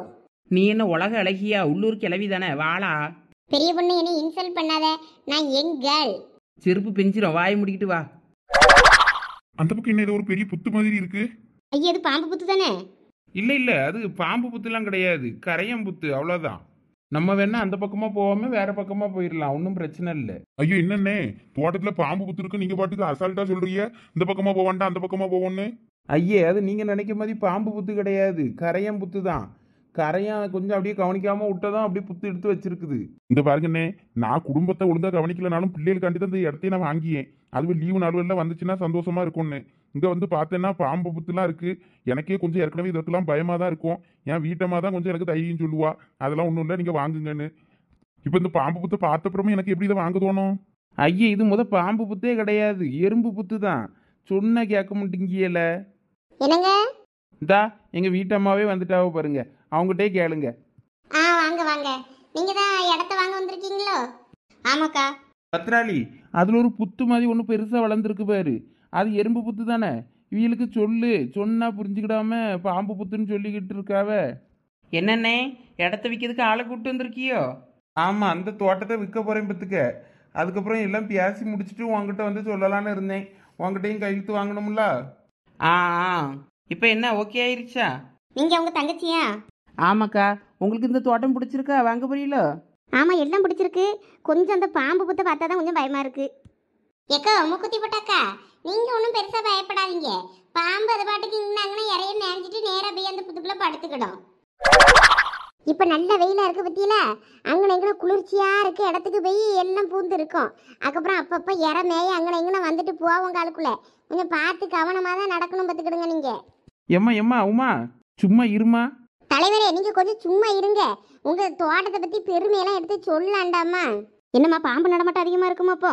நீ என்ன உலக அழகியா? உள்ளூர் கிளவி தானே, வாளா.
பெரிய பொண்ணு என்னை இன்சல்ட் பண்ணாத, நான் யங் கேர்ள்.
செருப்பு பெஞ்சிரும், வாயை முடிக்கிட்டு வா.
அந்த பக்கம் என்ன ஏதோ ஒரு பெரிய புத்து மாதிரி இருக்கு.
ஐயா, அது பாம்பு புத்து தானே?
இல்லை இல்லை, அது பாம்பு புத்துலாம் கிடையாது, கரையம் புத்து, அவ்வளோதான். நம்ம வேணா அந்த பக்கமா போகாம வேற பக்கமா போயிடலாம், ஒன்றும் பிரச்சனை இல்லை.
ஐயோ, என்னண்ணே தோட்டத்துல பாம்பு புத்து இருக்கு, நீங்க பாட்டுக்கு அசால்ட்டா சொல்றீங்க இந்த பக்கமா போவான்டா அந்த பக்கமா போவோன்னு.
ஐயே, அது நீங்க நினைக்க மாதிரி பாம்பு புத்து கிடையாது, கரையம் புத்து தான். கரையான் கொஞ்சம் அப்படியே கவனிக்காம விட்டதும் அப்படியே புத்து எடுத்து வச்சிருக்குது.
இந்த பாருங்கண்ணே, நான் குடும்பத்தை ஒழுங்கா கவனிக்கலனாலும் பிள்ளைகளுக்காண்டி தான் இந்த இடத்தையும் நான் வாங்கியேன். அதுவே லீவு நாள்வெல்லாம் வந்துச்சுன்னா சந்தோஷமா இருக்கும்னு. இங்க வந்து பார்த்தேன்னா பாம்பு புத்துலாம் இருக்கு. எனக்கே கொஞ்சம் ஏற்கனவே இதற்கெல்லாம் பயமா தான் இருக்கும். என் வீட்டம்மா தான் கொஞ்சம் எனக்கு தைரியம் சொல்லுவா, அதெல்லாம் ஒன்றும் இல்லை நீங்க வாங்குங்கன்னு. இப்போ இந்த பாம்பு புத்தை பார்த்தப்புறமே எனக்கு எப்படி இதை வாங்க தோணும்?
ஐயே, இது பாம்பு புத்தே கிடையாது, எறும்பு புத்து தான். சொன்ன கேட்க மாட்டேங்கியல.
என்னங்க?
இந்தா எங்க வீட்டம்மாவே வந்துட்டாவோ பாருங்க, அவங்ககிட்டே கேளுங்க.
வாங்க வாங்க. நீங்க தான் இடத்த வாங்க வந்திருக்கீங்களோ?
ஆமாக்கா.
பத்ராளி, அதுல ஒரு புத்து மாதிரி ஒன்று பெருசா வளர்ந்துருக்கு பாரு, அது எறும்பு புத்து தானே. இவங்களுக்கு சொல்லு, சொன்னா புரிஞ்சுக்கிடாம பாம்பு புத்துன்னு சொல்லிக்கிட்டு இருக்காவ.
என்னண்ணே, இடத்த விற்கிறதுக்கு ஆளை கூப்பிட்டு வந்திருக்கியோ?
ஆமா, அந்த தோட்டத்தை விற்க போறேன் பத்துக்க. அதுக்கப்புறம் எல்லாம் பேசி முடிச்சுட்டு உங்ககிட்ட வந்து சொல்லலான்னு இருந்தேன். உங்ககிட்டையும் கையெழுத்து வாங்கணும்ல.
ஆ இப்போ என்ன ஓகே ஆயிருச்சா?
நீங்க உங்க தங்கச்சியா?
ஆமாக்கா. உங்களுக்கு இந்த தோட்டம் பிடிச்சிருக்கா? வாங்க போறீங்களோ?
ஆமா, எல்லாம் பிடிச்சிருக்கு. கொஞ்சம் அந்த பாம்பு புத்தை பார்த்தா தான் கொஞ்சம் பயமா இருக்கு.
ஏக்கா மூக்குத்தி போட்டாக்கா, நீங்க ஒன்றும் பெருசா பயப்படாதீங்க. பாம்பு அது பாட்டுக்கு இங்கனாங்கன்னா இறைய நினைச்சிட்டு நேரா போய் அந்த புத்துக்குள்ள படுத்துக்கிடும். இப்ப நல்ல வெயிலா இருக்கு பத்தியில, அங்கன எங்கன குளிர்ச்சியா இருக்கு இடத்துக்கு போய் எல்லாம் பூந்து இருக்கும். அதுக்கப்புறம் அப்பப்ப இற மேய அங்கன எங்கன வந்துட்டு போவோம் காலுக்குள்ள. கொஞ்சம் பார்த்து கவனமா தான் நடக்கணும் பார்த்துக்கிடுங்க நீங்க.
எம்மா உமா, சும்மா இருமா.
தலைவரே, நீங்க கொஞ்சம் சும்மா இருங்க. உங்க தோட்டத்தை பத்தி பெருமையெல்லாம் எடுத்து சொல்லலாண்டாமா?
என்னம்மா, பாம்பு நடமாட்டம் அதிகமா இருக்குமா அப்போ?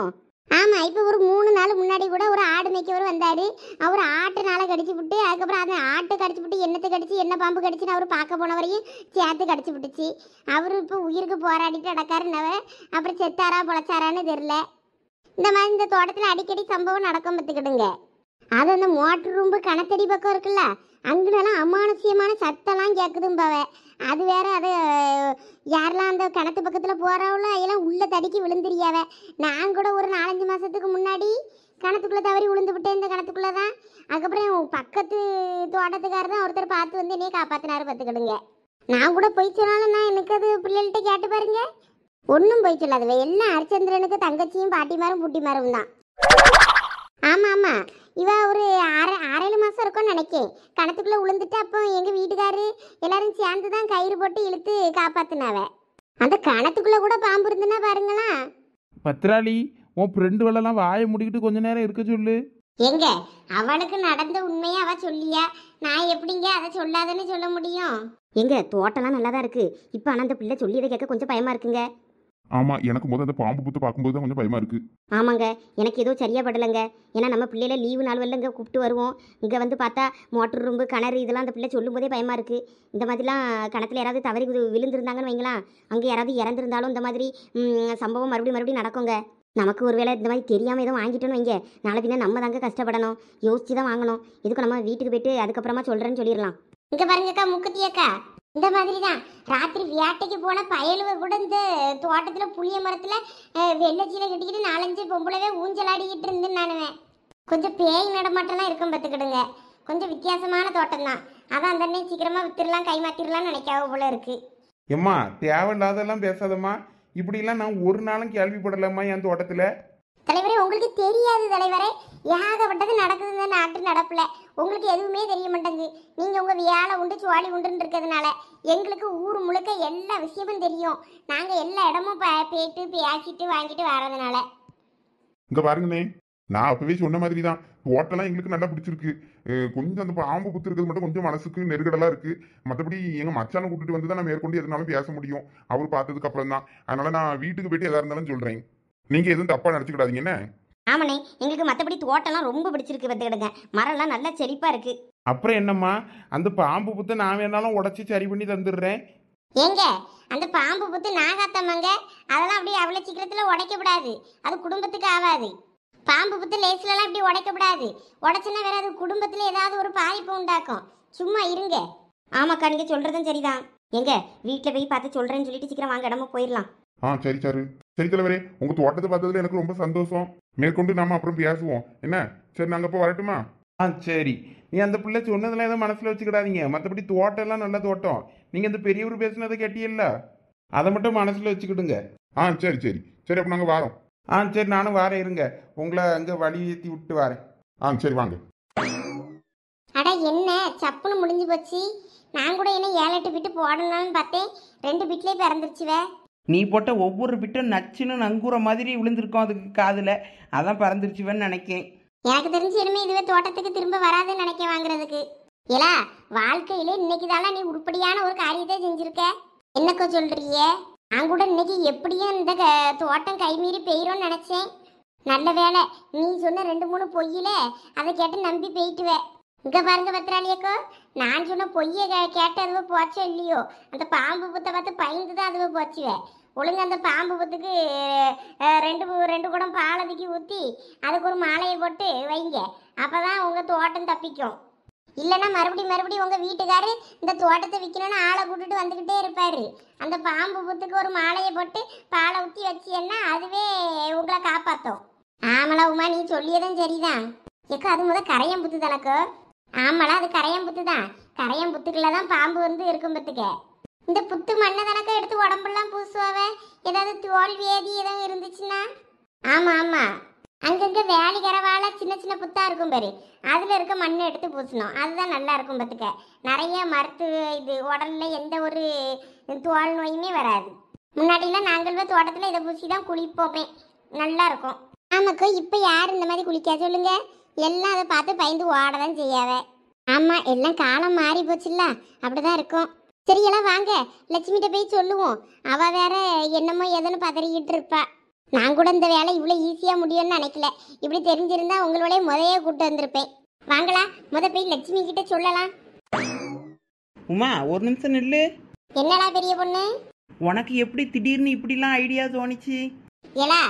ஆமா, இப்போ ஒரு 3 நாள் முன்னாடி கூட ஒரு ஆடு மேய்க்கவர் வந்தாரு. அவர் ஆட்டுனால கடிச்சு விட்டு, அதுக்கப்புறம் அதை ஆட்டு கடிச்சு விட்டு என்னத்தை கடிச்சு என்ன பாம்பு கடிச்சுன்னு அவர் பார்க்க போனவரையும் சேர்த்து கடிச்சு விட்டுச்சு. அவரு இப்போ உயிருக்கு போராடிட்டு நடக்காருன்னவ. அப்புறம் செத்தாரா பொழைச்சாரான்னு தெரியல. இந்த மாதிரி இந்த தோட்டத்தில் அடிக்கடி சம்பவம் நடக்கும் பார்த்துக்கிடுங்க. அது அந்த மோட்டர் ரூம்பு கணத்தடி பக்கம் இருக்குல்ல, அங்கனெல்லாம் அமானுஷ்யமான சத்தம்லாம் கேட்குதும்பாவ. அது வேற, அது யாரெல்லாம் அந்த கிணத்து பக்கத்தில் போகிறவளோ அதெல்லாம் உள்ள தடிக்கி விழுந்துறியாவ. நான் கூட ஒரு 4-5 மாதத்துக்கு முன்னாடி கிணத்துக்குள்ளே தவறி விழுந்து விட்டேன், இந்த கிணத்துக்குள்ளே தான். அதுக்கப்புறம் பக்கத்து தோட்டத்துக்காரர் தான் ஒருத்தர் பார்த்து வந்து என்னையே காப்பாற்றினாரு பார்த்துக்கிடுங்க. நான் கூட போய் சொன்னாலும் நான் எனக்கு அது பிள்ளைகள்கிட்ட கேட்டு பாருங்க, ஒன்றும் போய் சொல்லாதவ. எல்லாம் ஹரிச்சந்திரனுக்கு தங்கச்சியும் பாட்டிமாரும் புட்டிமாரும் தான். ஆமாம் ஆமாம், இவ ஒரு 6-7 மாதம் இருக்கும்னு நினைக்கேன். கிணத்துக்குள்ளே விழுந்துட்டு அப்போ எங்கள் வீட்டுக்காரு எல்லாரும் சேர்ந்து தான் கயிறு போட்டு இழுத்து காப்பாத்தினாவ. அந்த கிணத்துக்குள்ளே கூட பாம்பு இருந்துன்னா பாருங்களா.
பத்ராளி, உன் ஃப்ரெண்டுகளெல்லாம் வாயை முடிக்கிட்டு கொஞ்ச நேரம் இருக்க சொல்லு.
எங்க அவளுக்கு நடந்த உண்மையை அவ சொல்லியா, நான் எப்படிங்க அதை சொல்லாதன்னு சொல்ல முடியும்?
எங்க தோட்டம்லாம் நல்லா தான் இருக்கு. இப்போ ஆனால் அந்த பிள்ளை சொல்லியதை கேட்க கொஞ்சம் பயமா இருக்குங்க.
ஆமா, எனக்கு முதல் அந்த பாம்பு புத்து பார்க்கும்போது தான் கொஞ்சம் பயமா இருக்கு.
ஆமாங்க, எனக்கு ஏதோ சரியா படலைங்க. ஏன்னா நம்ம பிள்ளையில லீவு நாள் வரல இங்கே கூப்பிட்டு வருவோம். இங்கே வந்து பார்த்தா மோட்டர் ரூம்பு கிணறு இதெல்லாம் அந்த பிள்ளை சொல்லும் போதே பயமா இருக்கு. இந்த மாதிரிலாம் கிணத்துல யாராவது தவறி விழுந்திருந்தாங்கன்னு வைங்களாம், அங்கே யாராவது இறந்துருந்தாலும் இந்த மாதிரி சம்பவம் மறுபடியும் நடக்குங்க. நமக்கு ஒரு வேளை இந்த மாதிரி தெரியாமல் எதுவும் வாங்கிட்டோன்னு வைங்க, நாளை பின்ன நம்ம தாங்க கஷ்டப்படணும். யோசிச்சு தான் வாங்கணும். இதுக்கு நம்ம வீட்டுக்கு போயிட்டு அதுக்கப்புறமா சொல்கிறேன்னு சொல்லிடலாம்.
இங்க பாருங்கக்கா முக்குத்தியக்கா, இந்த மாதிரி தான் ராத்திரி வேட்டைக்கு போன பயலுவ கூட இந்த தோட்டத்துல புளிய மரத்துல வெள்ளச்சீலை கட்டிக்கிட்டு 4-5 பொம்பளவே ஊஞ்சலாடிக்கிட்டு இருந்தேன் நானுவேன். கொஞ்சம் பேய் நடமாட்டம்லாம் இருக்கும் பார்த்துக்கிடுங்க. கொஞ்சம் வித்தியாசமான தோட்டம் தான். அதான் அந்த அண்ணன் சீக்கிரமா வித்துடலாம் கை மாத்திரலாம்னு நினைக்காவ போல இருக்கு.
ஏம்மா தேவையில்லாதெல்லாம் பேசாதம்மா. இப்படிலாம் நான் ஒரு நாளும் கேள்விப்படலாமா என் தோட்டத்தில்?
தலைவரே உங்களுக்கு தெரியாது தலைவரே, ஏகப்பட்டது நடக்குது இந்த நாட்டு நடப்புல. உங்களுக்கு எதுவுமே தெரிய மாட்டேங்குது. நீங்க உங்க வேலை உண்டு சுவாலி உண்டுன்னு இருக்கிறதுனால எங்களுக்கு ஊர் முழுக்க எல்லா விஷயமும் தெரியும். நாங்க எல்லா இடமும் போயிட்டு பேசிட்டு வாங்கிட்டு வர்றதுனால.
இங்க பாருங்கண்ணே, நான் அப்பவே சொன்ன மாதிரி தான் தோட்டம்லாம் எங்களுக்கு நல்லா பிடிச்சிருக்கு. கொஞ்சம் அந்த பாம்பு புத்து இருக்கிறது மட்டும் கொஞ்சம் மனசுக்கு நெருக்கடலா இருக்கு. மற்றபடி எங்க மச்சானை கூட்டிட்டு வந்து தான் நான் மேற்கொண்டு எதுனாலும் பேச முடியும், அவர் பார்த்ததுக்கு அப்புறம் தான். அதனால நான் வீட்டுக்கு போயிட்டு எதா இருந்தாலும் சொல்றேன். நீங்க எதுவும் தப்பா நினைச்சுக்கிடாதீங்கன்னு.
ஆமாண்ணே, எங்களுக்கு மற்றபடி தோட்டம்லாம் ரொம்ப பிடிச்சிருக்கு பார்த்துக்கிடுங்க. மரம்லாம் நல்லா செழிப்பாக இருக்கு.
அப்புறம் என்னம்மா, அந்த பாம்பு புத்தை நான் வேணாலும் உடச்சி சரி பண்ணி தந்துடுறேன்.
ஏங்க அந்த பாம்பு புத்து நாகாத்தம்மாங்க, அதெல்லாம் அப்படியே அவ்வளோ சீக்கிரத்துல உடைக்கப்படாது. அது குடும்பத்துக்கு ஆகாது. பாம்பு புத்து லேஸ்லலாம் இப்படி உடைக்கப்படாது. உடைச்சுன்னா வேற அது குடும்பத்துல ஏதாவது ஒரு பாதிப்பு உண்டாக்கும். சும்மா இருங்க.
ஆமாக்கா, நீங்கள் சொல்கிறதும் சரிதான். எங்க வீட்டில் போய் பார்த்து சொல்கிறேன்னு சொல்லிட்டு சீக்கிரம் வாங்க, இடமா போயிடலாம்.
சரி சரி சரி தலைவரே, உங்க தோட்டத்தை பார்த்ததுல எனக்கு ரொம்ப சந்தோஷம். மேற்கொண்டு நாம அப்புறம் பேசுவோம் என்ன. சரி நாங்க இப்போ வரட்டுமா?
சரி. நீ அந்த பிள்ளை சொன்னதெல்லாம் எதுவும் மனசில் வச்சுக்கிடாதீங்க. மற்றபடி தோட்டம் எல்லாம் நல்ல தோட்டம். நீங்கள் இந்த பெரியவர் பேசுனதை கேட்டியல்ல, அதை மட்டும் மனசில் வச்சுக்கிடுங்க.
சரி சரி சரி, அப்போ நாங்கள் வாரோம்.
சரி, நானும் வாரேன் இருங்க. உங்களை அங்கே வழி ஏற்றி விட்டு வாரேன்.
சரி வாங்க.
அட என்ன சப்புன்னு முடிஞ்சு போச்சு. நான் கூட என்ன 7-8 பிட்டு போடணும்னு பார்த்தேன், 2 பிட்லேயே பிறந்துருச்சுவே.
நீ போட்ட ஒவ்வொரு பிட்டும் நச்சுன்னு நங்குற மாதிரி விழுந்திருக்கும் அதுக்கு காதில், அதான் பறந்துருச்சுவேன்னு நினைக்கேன்.
எனக்கு தெரிஞ்சு இனிமே இதுவே தோட்டத்துக்கு திரும்ப வராதுன்னு நினைக்க வாங்குறதுக்கு. ஏலா வாழ்க்கையில இன்னைக்கு தானே நீ உருப்படியான ஒரு காரியத்தை செஞ்சிருக்க. என்னக்கோ சொல்றியே? நான் கூட இன்னைக்கு எப்படியும் இந்த தோட்டம் கைமீறி பெய்யும்னு நினைச்சேன். நல்ல வேலை, நீ சொன்ன 2-3 பொய்யில அதை கேட்டு நம்பி போயிட்டுவே. இங்க பாருங்க பத்திராளியக்கோ, நான் சொன்ன பொய்யை கேட்டு அதுவே போச்சோ இல்லையோ, அந்த பாம்பு புத்தை பார்த்து பயந்து தான் அதுவே போச்சுவே. ஒழுங்கு அந்த பாம்பு புத்துக்கு 2 குடம் பால் அதுக்கி ஊற்றி அதுக்கு ஒரு மாலையை போட்டு வைங்க. அப்போதான் உங்கள் தோட்டம் தப்பிக்கும். இல்லைன்னா மறுபடியும் உங்கள் வீட்டுக்காரு இந்த தோட்டத்தை விற்கணும்னு ஆளை கூட்டிட்டு வந்துக்கிட்டே இருப்பார். அந்த பாம்பு புத்துக்கு ஒரு மாலையை போட்டு பாலை ஊற்றி வச்சியன்னா அதுவே உங்களை காப்பாற்றும். ஆமலா உமா, நீ சொல்லியதும் சரிதான். ஏக்கோ அது முதல் கரையம்புத்து தானக்கோ? ஆமாலா, அது கரையம்புத்து தான். கரையம்புத்துக்குள்ள தான் பாம்பு வந்து இருக்கும் பத்துக்க. இந்த புத்து மண்ணை தனக்க எடுத்து உடம்பெல்லாம் பூசுவாவே, ஏதாவது தோல் வேதி ஏதாவது இருந்துச்சுன்னா. ஆமா ஆமா, அங்கங்க வேலி கரவால சின்ன சின்ன புத்தா இருக்கும் பாரு, அதுல இருக்க மண்ணை எடுத்து பூசணும். அதுதான் நல்லா இருக்கும் பத்துக்க. நிறைய மருத்துவ இது உடல்ல எந்த ஒரு தோல் நோயுமே வராது. முன்னாடிலாம் நாங்கள் தோட்டத்துல இதை பூசி தான் குளிப்போமே, நல்லா இருக்கும். ஆமாக்கோ, இப்போ யார் இந்த மாதிரி குளிக்கா சொல்லுங்க? எல்லாம் அதை பார்த்து பயந்து ஓடதான் செய்யாவே. ஆமா, எல்லாம் காலம் மாறி போச்சுல்ல, அப்படிதான் இருக்கும். சரியெல்லாம் வாங்க, லட்சுமிகிட்ட போய் சொல்லுவோம். அவ வேற என்னமோ எதுன்னு பதறிக்கிட்டு இருப்பா. நான் கூட இந்த வேலை இவ்வளோ ஈஸியாக முடியும்னு நினைக்கல. இப்படி தெரிஞ்சிருந்தா உங்களோடய முதைய கூட்டு வந்திருப்பேன். வாங்களா, போய் லட்சுமி கிட்ட சொல்லலாம்.
உமா, ஒரு நிமிஷம் நில்லு.
என்னடா பெரிய பொண்ணு,
உனக்கு எப்படி திடீர்னு இப்படிலாம் ஐடியா தோணிச்சு?
ஏலா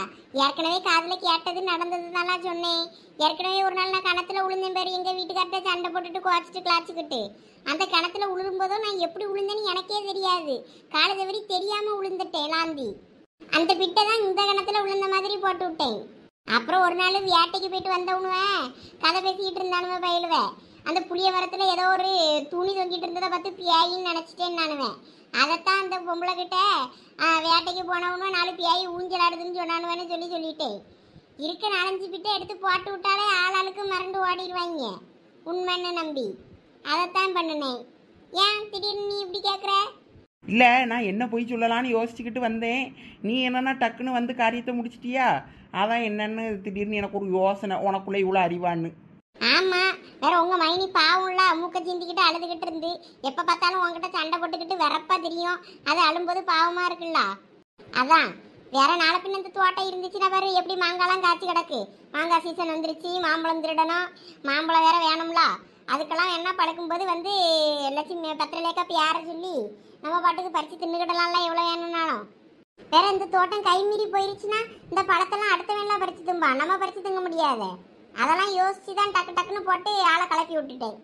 ஏற்கனவே காதில் கேட்டது நடந்தது தானா சொன்னேன். ஏற்கனவே ஒரு நாள் நான் கிணத்துல விழுந்தேன் பேர், எங்கள் வீட்டுக்கார்ட்ட சண்டை போட்டுட்டு குவாச்சிட்டு கிளாச்சிக்கிட்டு. அந்த கிணத்துல விழும்போதும் நான் எப்படி விழுந்தேன்னு எனக்கே தெரியாது. காலை தவறி தெரியாமல் விழுந்துட்டேன் லாந்தி. அந்த பிட்டை தான் இந்த கிணத்துல விழுந்த மாதிரி போட்டு விட்டேன். அப்புறம் ஒரு நாள் வேட்டைக்கு போயிட்டு வந்தவனுவேன் கதை பேசிக்கிட்டு இருந்தானுவே பயிலுவேன். அந்த புளிய மரத்தில் ஏதோ ஒரு துணி தொங்கிட்டு இருந்ததை பார்த்து பியாயின்னு நினச்சிட்டேன்னு நானுவேன். அதைத்தான் அந்த பொம்பளை கிட்ட வேட்டைக்கு போனவனும் 4 பியாயி ஊஞ்சலாடுதுன்னு சொன்னானுவேன்னு சொல்லிட்டேன். இருக்க 4-5 பிட்டை எடுத்து போட்டு விட்டாலே ஆளாளுக்கு மறந்து ஓடிடுவாங்க உண்மைன்னு நம்பி. அதைத்தான் பண்ணினேன். ஏன் திடீர்னு நீ இப்படி கேட்குற?
இல்லை, நான் என்ன போய் சொல்லலான்னு யோசிச்சுக்கிட்டு வந்தேன். நீ என்னன்னா டக்குன்னு வந்து காரியத்தை முடிச்சிட்டியா, அதான் என்னன்னு திடீர்னு எனக்கு ஒரு யோசனை, உனக்குள்ளே இவ்வளோ அறிவான்னு.
ஆமா, வேற உங்க மைனி பாவம்ல, மூக்க சிந்திக்கிட்டு அழுதுகிட்டு இருந்து எப்ப பார்த்தாலும் உங்ககிட்ட சண்டை போட்டுக்கிட்டு வரப்பா தெரியும். அது அழும்போது பாவமா இருக்குல்ல, அதான். வேற நாளை பின்ன இந்த தோட்டம் இருந்துச்சுன்னா பாரு எப்படி மாங்காலாம் காய்ச்சி கிடக்கு. மாங்காய் சீசன் வந்துருச்சு, மாம்பழம் திருடணும், மாம்பழம் வேற வேணும்ல. அதுக்கெல்லாம் என்ன பழக்கும்போது வந்து லட்சுமி பத்திரலேக்கா பேர சொல்லி நம்ம பாட்டுக்கு பறிச்சு தின்னுக்கிடலாம்ல எவ்வளோ வேணும்னாலும். வேற இந்த தோட்டம் கைமீறி போயிருச்சுன்னா இந்த பழத்தெல்லாம் அடுத்த வேணலாம் பறிச்சு திம்பா, நம்ம பறிச்சு திங்க முடியாது. அதெல்லாம் யோசிச்சு தான் டக்குன்னு போட்டு ஆளை கிளப்பி விட்டுட்டேன்.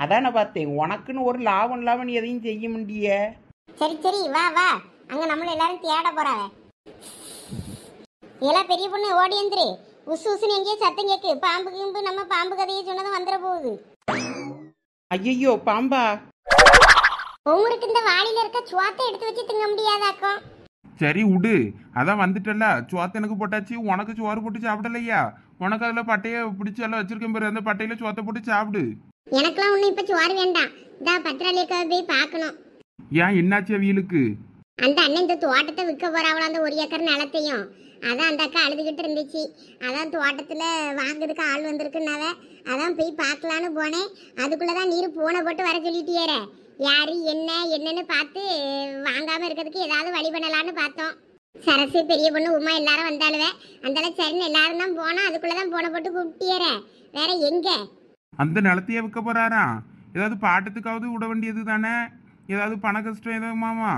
அதான் நான் பார்த்தேன், உனக்குன்னு ஒரு லாபம் எதையும் செய்ய முடிய.
சரி வா அங்க நம்மள எல்லாரும் தேட போறாவ. இதெல்லாம் பெரிய பொண்ணு ஓடி வந்துரு. உசு உசுன்னு எங்கேயோ சத்தம் கேக்கு. பாம்பு கிம்பு நம்ம பாம்பு கதையை சொன்னதும் வந்துட போகுது.
ஐயையோ பாம்பா.
உங்களுக்கு இந்த வாளியில இருக்க சுவாத்தை எடுத்து வச்சு திங்க முடியாதாக்கும்.
சரி விடு, அதான் வந்துட்டல. சோத்த எனக்கு போட்டாச்சு, உனக்கு சோறு போட்டு சாப்பிடலையா? உனக்கு அதில் பட்டையை பிடிச்சி எல்லாம் வச்சிருக்கேன் பாரு, அந்த பட்டையில சோத்தை போட்டு சாப்பிடு.
எனக்கெல்லாம் ஒன்றும் இப்போ சோறு வேண்டாம். இதா பத்திராளியக்காக போய் பார்க்கணும்.
ஏன் என்னாச்சு அவியலுக்கு?
அந்த அண்ணன் இந்த தோட்டத்தை விற்க போறாவளா, அந்த 1 ஏக்கர் நிலத்தையும். அதான் அந்த அக்கா அழுதுகிட்டு இருந்துச்சு. அதான் தோட்டத்தில் வாங்குறதுக்கு ஆள் வந்திருக்குனாவ. அதான் போய் பார்க்கலான்னு போனேன். அதுக்குள்ளதான் நீர் பூனை போட்டு வர சொல்லிட்டியேற. யாரு என்னன்னு பார்த்து வாங்காம இருக்கிறதுக்கு ஏதாவது வழி பண்ணலான்னு பார்த்தோம். சரசு, பெரிய பொண்ணு, உமா எல்லாரும் வந்தாலுவே. அந்தால சரின்னு எல்லாரும் தான் போனோம். அதுக்குள்ளதான் பூனை போட்டு கூப்பிட்டியேற. வேற எங்க?
அந்த நிலத்தையே விற்க போறாரா? ஏதாவது பாட்டத்துக்காவது விட வேண்டியது தானே? ஏதாவது பண கஷ்டம் ஏதோ மாமா?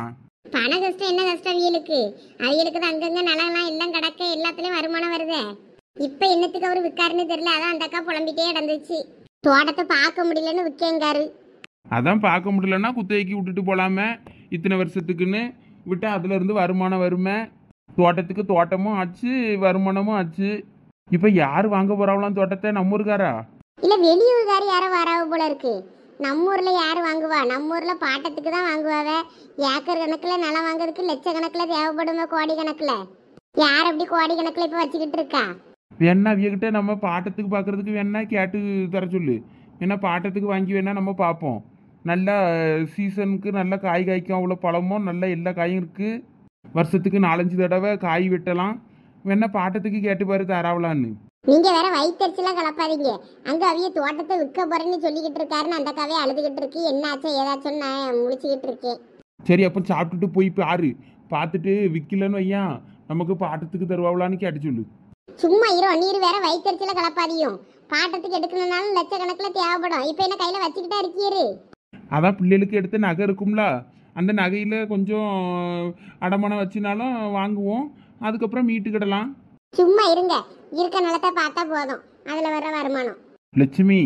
பண கஷ்டம் என்ன கஷ்டம் அவியலுக்கு? அவியலுக்கு தான் அங்கங்க நிலம்லாம் எல்லாம் கிடக்க, எல்லாத்துலயும் வருமானம் வருதே. இப்ப என்னத்துக்கு அவரு விற்காருன்னு தெரியல. அதான் அந்த அக்கா புலம்பிட்டே நடந்துச்சு. தோட்டத்தை பார்க்க முடியலன்னு விற்கேங்காரு.
அதான் பார்க்க முடியலன்னா குத்தகைக்கு விட்டுட்டு போலாமே. இத்தனை வருஷத்துக்குன்னு விட்டா அதுல இருந்து வருமானம் வருமே. தோட்டத்துக்கு தோட்டமும் ஆச்சு, வருமானமும் ஆச்சு. இப்ப யாரு வாங்க போறாங்களாம் தோட்டத்தை? நம்ம ஊருக்காரா
இல்ல வெளியூர்காரி யாரோ வராவ போல இருக்கு. நம்ம ஊர்ல யாரு வாங்குவா? நம்ம ஊர்ல பாட்டத்துக்கு தான் வாங்குவாவ. ஏக்கர் கணக்குல நிலம் வாங்குறதுக்கு லட்சக்கணக்குல தேவைப்படுமே, கோடி கணக்குல. யார் அப்படி கோடி கணக்குல இப்ப வச்சுக்கிட்டு இருக்கா?
வேணா அவியகிட்ட நம்ம பாட்டத்துக்கு பார்க்கறதுக்கு வேணா கேட்டு தர சொல்லு. ஏன்னா பாட்டத்துக்கு வாங்கி வேணா நம்ம பார்ப்போம். நல்லா சீசனுக்கு நல்ல காய் காய்க்கும், அவ்வளோ பழமும் நல்ல எல்லா காயும் இருக்கு. வருஷத்துக்கு 4-5 தடவை காய் வெட்டலாம். வேணா பாட்டத்துக்கு கேட்டு பாரு தராவலான்னு.
நீங்க வேற வயிற்றுலாம் கலப்பாதீங்க. அங்க அவிய தோட்டத்தை விற்க போறேன்னு சொல்லிக்கிட்டு இருக்காருன்னு அந்த கதையை அழுதுகிட்டு இருக்கு. என்னாச்சோ ஏதாச்சும் நான் முழிச்சுக்கிட்டு இருக்கேன்.
சரி, அப்போ சாப்பிட்டுட்டு போய் பாரு. பார்த்துட்டு விற்கலன்னு வையா, நமக்கு பாட்டத்துக்கு தருவாங்களான்னு கேட்டு சொல்லு.
சும்மா நீர் வேற வயிற்றுல கலப்பாதியும். பாட்டத்துக்கு எடுக்கணும்னாலும் லட்சக்கணக்கில் தேவைப்படும். இப்போ என்ன கையில வச்சுக்கிட்டா இருக்கீரு?
அதான் பிள்ளைகளுக்கு எடுத்த நகை இருக்கும்ல, அந்த நகையில் கொஞ்சம் அடமானம் வச்சினாலும் வாங்குவோம். அதுக்கப்புறம் மீட்டுக்கிடலாம்.
சும்மா இருங்க. இருக்க நிலத்தை பார்த்தா போதும், அதுல வர வருமானம்.
லட்சுமி,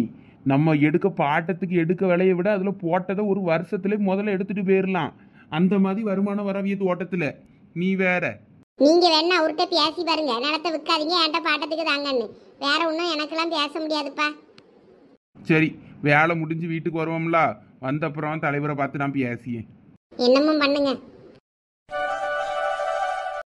நம்ம எடுக்க பாட்டத்துக்கு எடுக்க விலையை விட அதில் போட்டதை ஒரு வருஷத்துல முதல்ல எடுத்துட்டு போயிடலாம். அந்த மாதிரி வருமானம் வரவிய தோட்டத்தில். நீ வேற.
நீங்க வேணா அவர்கிட்ட பேசி பாருங்க. நிலத்தை விற்காதீங்க, என்கிட்ட பாட்டத்துக்கு தாங்கன்னு. வேற ஒன்றும் எனக்கெல்லாம் பேச முடியாதுப்பா.
சரி, வேலை முடிஞ்சு வீட்டுக்கு வருவோம்ல, வந்த அப்புறம் தலைவரை பார்த்து நான் பேசியேன்.
என்னமும் பண்ணுங்க.